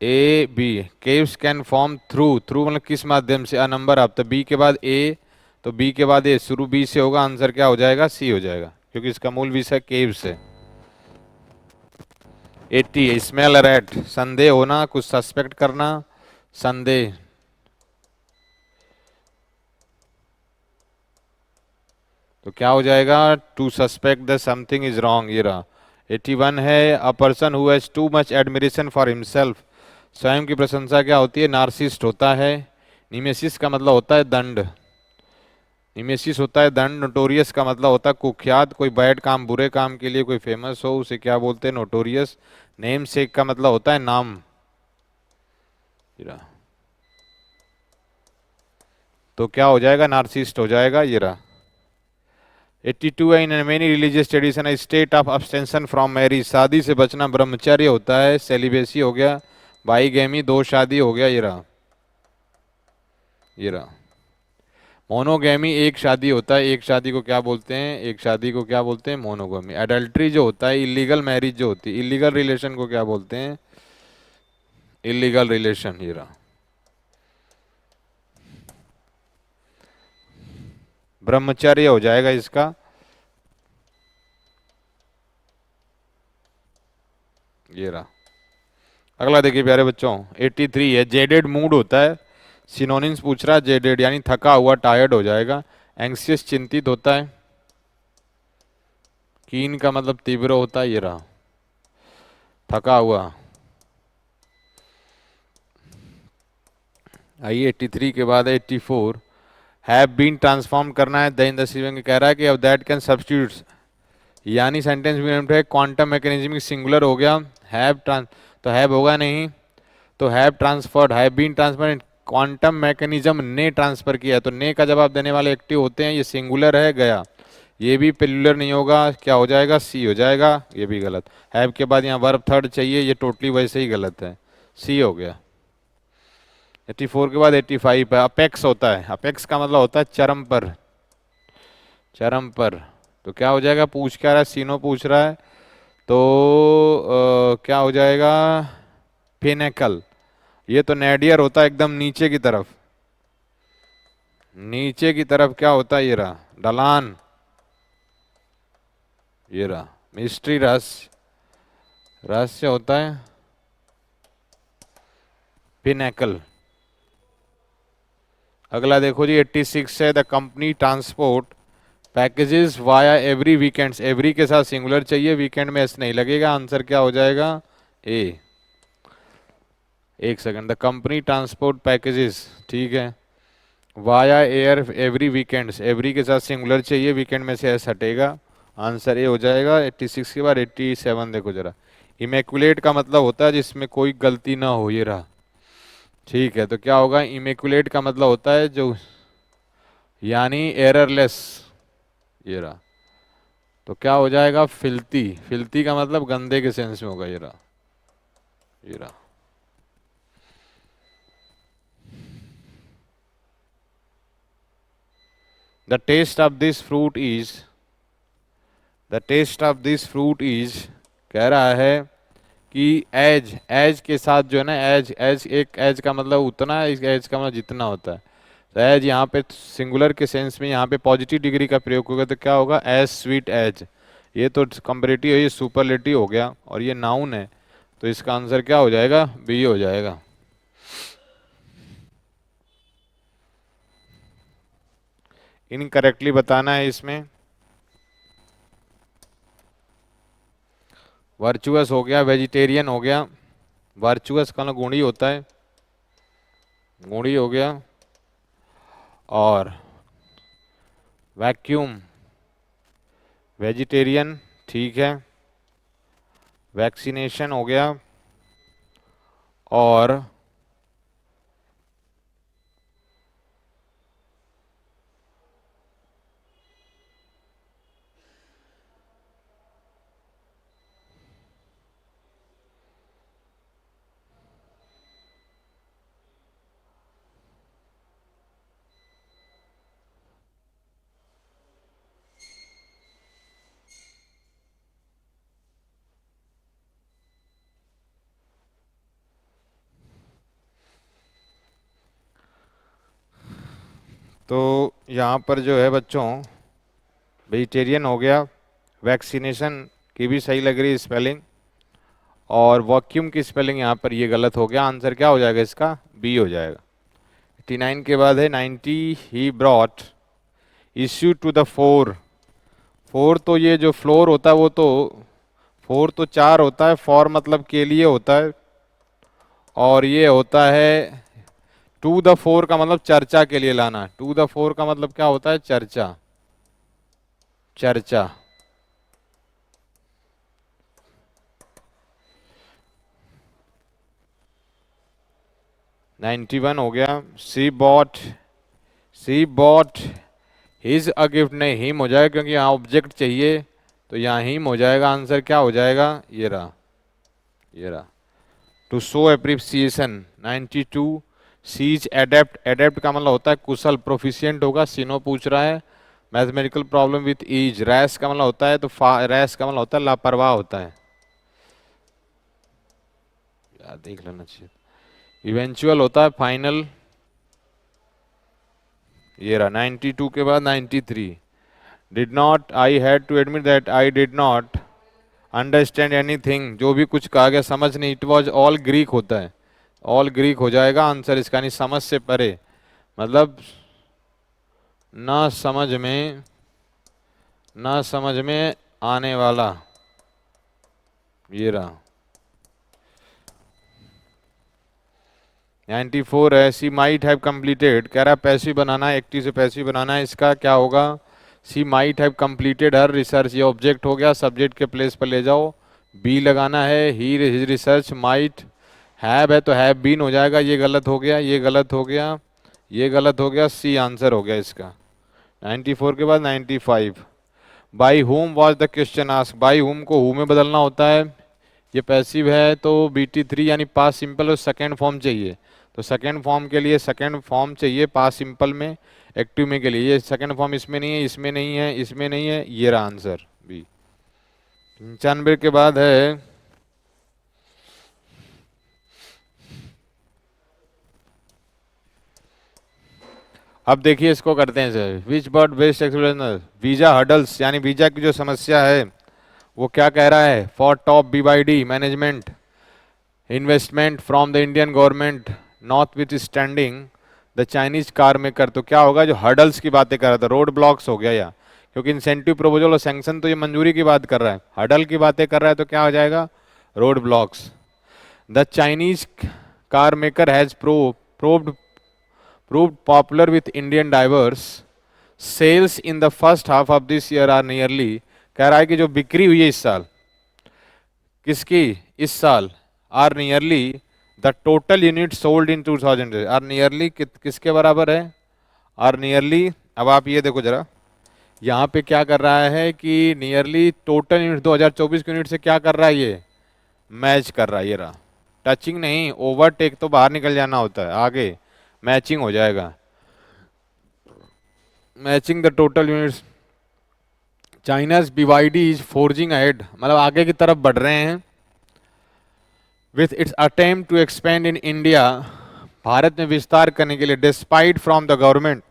A B, caves can form through, through मतलब किस माध्यम से? अ नंबर ऑफ, तो बी के बाद ए, तो बी के बाद ए, शुरू बी से होगा, आंसर क्या हो जाएगा? सी हो जाएगा, क्योंकि इसका मूल विषय केव्स है। 80, स्मेल रैट, संदेह होना, कुछ सस्पेक्ट करना, संदेह। तो क्या हो जाएगा, to suspect the something is wrong, ये रहा। 81 है, a person who has too much admiration for himself, स्वयं की प्रशंसा क्या होती है, नार्सिस्ट होता है। निमेसिस का मतलब होता है दंड, निमेसिस होता है दंड। नोटोरियस का मतलब होता है कुख्यात, कोई बैड काम, बुरे काम के लिए कोई फेमस हो उसे क्या बोलते हैं, नोटोरियस। नेम सेक का मतलब होता है नाम, ये रहा। तो क्या हो जाएगा, नार्सिस्ट हो जाएगा, ये रहा। 82 है, in many religious tradition state of abstention from marriage, शादी से बचना ब्रह्मचर्य होता है, सेलिबेसी हो गया। बाईगेमी, दो शादी हो गया, ये रहा, ये रहा। मोनोगेमी एक शादी होता है, एक शादी को क्या बोलते हैं, एक शादी को क्या बोलते हैं, मोनोगेमी। एडल्ट्री जो होता है, इलीगल मैरिज जो होती है, इलीगल रिलेशन को क्या बोलते हैं, इलीगल रिलेशन, ये रहा। ब्रह्मचर्य हो जाएगा इसका, ये रहा। अगला देखिए प्यारे बच्चों, 83 है, जेडेड मूड होता है, सिनोनिम्स पूछ रहा है। जेडेड यानी थका हुआ, टायर्ड हो जाएगा। एंग्सियस चिंतित होता है। कीन का मतलब तीव्र होता है, ये रहा, थका हुआ। आइए 83 के बाद 84, हैव बीन ट्रांसफॉर्म करना है, द इन द सिविंग कह रहा है कि अब दैट कैन सब्स्टिट्यूट, यानी सेंटेंस में है क्वांटम मैकेनिज्म सिंगुलर हो गया। हैव ट्रांस तो हैव होगा नहीं, तो have transferred, have been transfer, quantum mechanism ने ट्रांसफर किया, तो ने का जवाब देने वाले एक्टिव होते हैं, ये सिंगुलर है, गया। ये भी पेलुलर नहीं होगा, क्या हो जाएगा, सी हो जाएगा, ये भी गलत। हैव के बाद यहाँ वर्ब थर्ड चाहिए, ये टोटली वैसे ही गलत है, सी हो गया। 84 के बाद 85 है, अपेक्स होता है, अपेक्स का मतलब होता है चरम पर, चरम पर। तो क्या हो जाएगा, पूछ क्या रहा है, सीनो पूछ रहा है, तो क्या हो जाएगा, पिनेकल। ये तो नेडियर होता है एकदम नीचे की तरफ, नीचे की तरफ क्या होता है, ये रहा, ढलान, ये रहा। मिस्ट्री, रहस्य, रहस्य होता है पिनेकल। अगला देखो जी 86 है, the company transport packages via every weekends, every के साथ सिंगुलर चाहिए, वीकेंड में एस नहीं लगेगा, आंसर क्या हो जाएगा, ए। एक second, the company transport packages, ठीक है, via air every weekends, every के साथ सिंगुलर चाहिए, वीकेंड में से एस हटेगा, आंसर ए हो जाएगा। 86 के बाद 87 देखो जरा, इमेकुलेट का मतलब होता है जिसमें कोई गलती ना हो, ये रहा, ठीक है। तो क्या होगा, इमेकुलेट का मतलब होता है जो, यानी एररलेस, ये रहा। तो क्या हो जाएगा, फिल्ती, फिल्ती का मतलब गंदे के सेंस में होगा, ये रहा, ये रहा। The taste of this fruit is, the taste of this fruit is, कह रहा है कि एज, एज के साथ जो है ना, एज, एज एक एज का मतलब उतना है, इस एज का मतलब जितना होता है। तो एज यहाँ पे सिंगुलर के सेंस में यहाँ पे पॉजिटिव डिग्री का प्रयोग होगा, तो क्या होगा, एज स्वीट एज। ये तो कंपैरेटिव है, ये सुपरलेटिव हो गया, और ये नाउन है, तो इसका आंसर क्या हो जाएगा, बी हो जाएगा। इनकरेक्टली बताना है इसमें। वर्चुअस हो गया, वेजिटेरियन हो गया, वर्चुअस का मतलब गुणी होता है, गुणी हो गया, और वैक्यूम, वेजिटेरियन, ठीक है, वैक्सीनेशन हो गया, और तो यहाँ पर जो है बच्चों, वेजिटेरियन हो गया, वैक्सीनेशन की भी सही लग रही है स्पेलिंग, और वॉक्यूम की स्पेलिंग यहाँ पर ये गलत हो गया, आंसर क्या हो जाएगा इसका, बी हो जाएगा। 89 के बाद है 90, he brought issue to the fore, fore तो ये जो फ्लोर होता है वो तो फोर तो 4 होता है, फॉर मतलब के लिए होता है, और ये होता है टू द फोर का मतलब चर्चा के लिए लाना। टू द फोर का मतलब क्या होता है? चर्चा, चर्चा। नाइन्टी वन हो गया। सी बॉट हिज अ गिफ्ट, नहीं हिम हो जाएगा क्योंकि यहाँ ऑब्जेक्ट चाहिए, तो यहाँ हिम हो जाएगा। आंसर क्या हो जाएगा? ये रहा, ये रहा। To show appreciation 92। Sees adept, adept का मतलब होता है कुशल, प्रोफिशिएंट होगा। सिनो पूछ रहा है mathematical problem with ease. Rash का मतलब होता है तो रैश का मतलब होता है लापरवाह होता है, यार देख लेना चाहिए। इवेंचुअल होता है फाइनल। ये रहा 92 के बाद 93। Did not, I had to admit that I did not understand anything, जो भी कुछ कहा गया समझ नहीं। इट वॉज ऑल ग्रीक होता है, ऑल ग्रीक हो जाएगा आंसर इसका, नहीं समझ से परे, मतलब ना समझ में, ना समझ में आने वाला। ये रहा 94 है। सी माइट हैव कंप्लीटेड, कह रहा है पैसिव बनाना है, एक्टिव से पैसिव बनाना है। इसका क्या होगा? She might have completed her research, ये ऑब्जेक्ट हो गया, सब्जेक्ट के प्लेस पर ले जाओ, बी लगाना है। ही हिज रिसर्च माइट हैव है तो हैव बीन हो जाएगा, ये गलत हो गया, ये गलत हो गया, ये गलत हो गया, सी आंसर हो गया इसका। 94 के बाद 95। बाई हुम was the question ask, by हुम को हु में बदलना होता है। ये पैसिव है तो BT3 यानी पास सिंपल और सेकेंड फॉर्म चाहिए, तो सेकेंड फॉर्म के लिए सेकेंड फॉर्म चाहिए पास सिंपल में। एक्टिव में के लिए ये सेकेंड फॉर्म इसमें नहीं है, इसमें नहीं है, इसमें नहीं है, ये रहा आंसर बी। 95 के बाद है अब देखिए इसको करते हैं sir. Which bird best explainer, visa hurdles यानी वीजा की जो समस्या है वो क्या कह रहा है? For top BYD management investment from the Indian government notwithstanding the Chinese car maker. तो क्या होगा? जो हर्डल्स की बातें कर रहा था, रोड ब्लॉक्स हो गया, या क्योंकि इंसेंटिव प्रोपोजल और सैंक्शन तो ये मंजूरी की बात कर रहा है, हर्डल की बातें कर रहा है तो क्या हो जाएगा? Road blocks. The Chinese car maker has proved popular with Indian drivers. Sales in the first half of this year are nearly, कह रहा है कि जो बिक्री हुई है इस साल, किसकी? इस साल, are nearly the total unit sold in 2000, are nearly किसके बराबर है? Are nearly. अब आप ये देखो जरा, यहाँ पे क्या कर रहा है कि नियरली टोटल यूनिट 2024 के यूनिट से क्या कर रहा है? ये मैच कर रहा है, ये रहा। टचिंग नहीं, ओवरटेक तो बाहर निकल जाना होता है, आगे मैचिंग हो जाएगा। Matching the total units. China's BYD is forging ahead, मतलब आगे की तरफ बढ़ रहे हैं। With its attempt to expand in India, भारत में विस्तार करने के लिए। Despite from the government,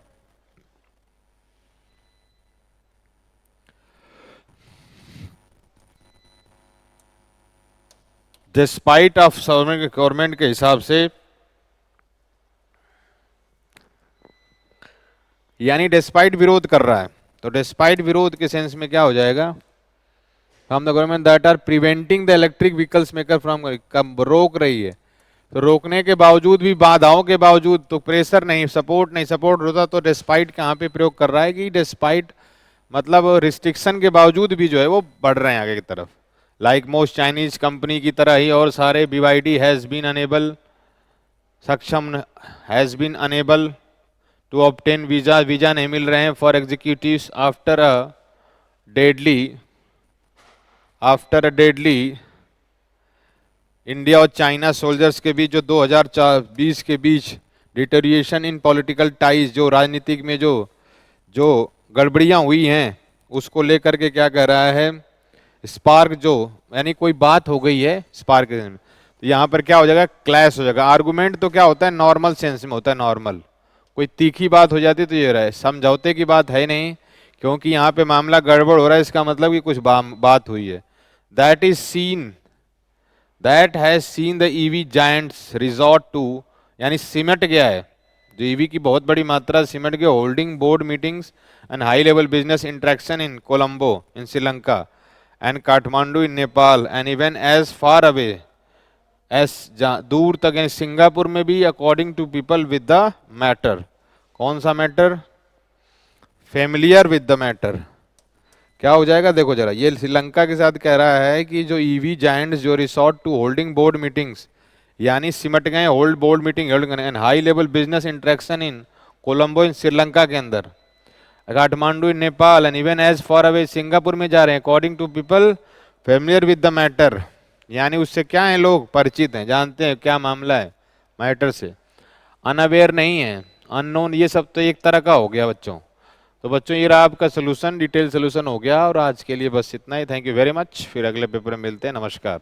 despite of government के हिसाब से, यानी डिस्पाइट विरोध कर रहा है, तो डिस्पाइट विरोध के सेंस में क्या हो जाएगा? From the government that are preventing the electric vehicles maker from, रोक रही है, तो रोकने के बावजूद भी, बाधाओं के बावजूद, तो प्रेशर नहीं, सपोर्ट नहीं, सपोर्ट होता तो डिस्पाइट कहाँ पे प्रयोग कर रहा है कि डिस्पाइट मतलब रिस्ट्रिक्शन के बावजूद भी जो है वो बढ़ रहे हैं आगे की तरफ। लाइक मोस्ट चाइनीज कंपनी की तरह ही और सारे BYD हैज बीन अनेबल, सक्षम, has been enable to obtain visa, visa नहीं मिल रहे हैं for executives after a deadly India और चाइना सोल्जर्स के बीच जो 2020 के बीच डिटेरिएशन इन पॉलिटिकल टाइज, जो राजनीतिक में जो गड़बड़ियां हुई हैं उसको लेकर के क्या कह रहा है? स्पार्क, जो यानी कोई बात हो गई है स्पार्क, तो यहाँ पर क्या हो जाएगा? क्लैश हो जाएगा। आर्गुमेंट तो क्या होता है? नॉर्मल सेंस में होता है, नॉर्मल। कोई तीखी बात हो जाती तो ये रहे, समझौते की बात है नहीं, क्योंकि यहाँ पे मामला गड़बड़ हो रहा है, इसका मतलब कि कुछ बात हुई है। That is seen, that has seen the EV giants resort to, यानी सिमट गया है, जो ईवी की बहुत बड़ी मात्रा सिमट के holding board meetings and high level business interaction in Colombo in Sri Lanka and Kathmandu in Nepal and even as far away as दूर तक यानी सिंगापुर में भी according to people with the matter. कौन सा matter? Familiar with the matter. क्या हो जाएगा देखो जरा, ये श्रीलंका के साथ कह रहा है कि जो ईवी जायंट्स जो resort to holding board meetings यानी सिमट गए hold board meeting and high level business interaction in Colombo in Sri Lanka के अंदर, Kathmandu in Nepal and even as far away Singapore में जा रहे हैं according to people familiar with the matter, यानी उससे क्या है लोग परिचित हैं, जानते हैं क्या मामला है मैटर से, अनअवेयर नहीं है, अननोन, ये सब तो एक तरह का हो गया बच्चों। तो बच्चों ये रहा आपका सोल्यूशन, डिटेल सोल्यूशन हो गया और आज के लिए बस इतना ही। थैंक यू वेरी मच, फिर अगले पेपर में मिलते हैं, नमस्कार।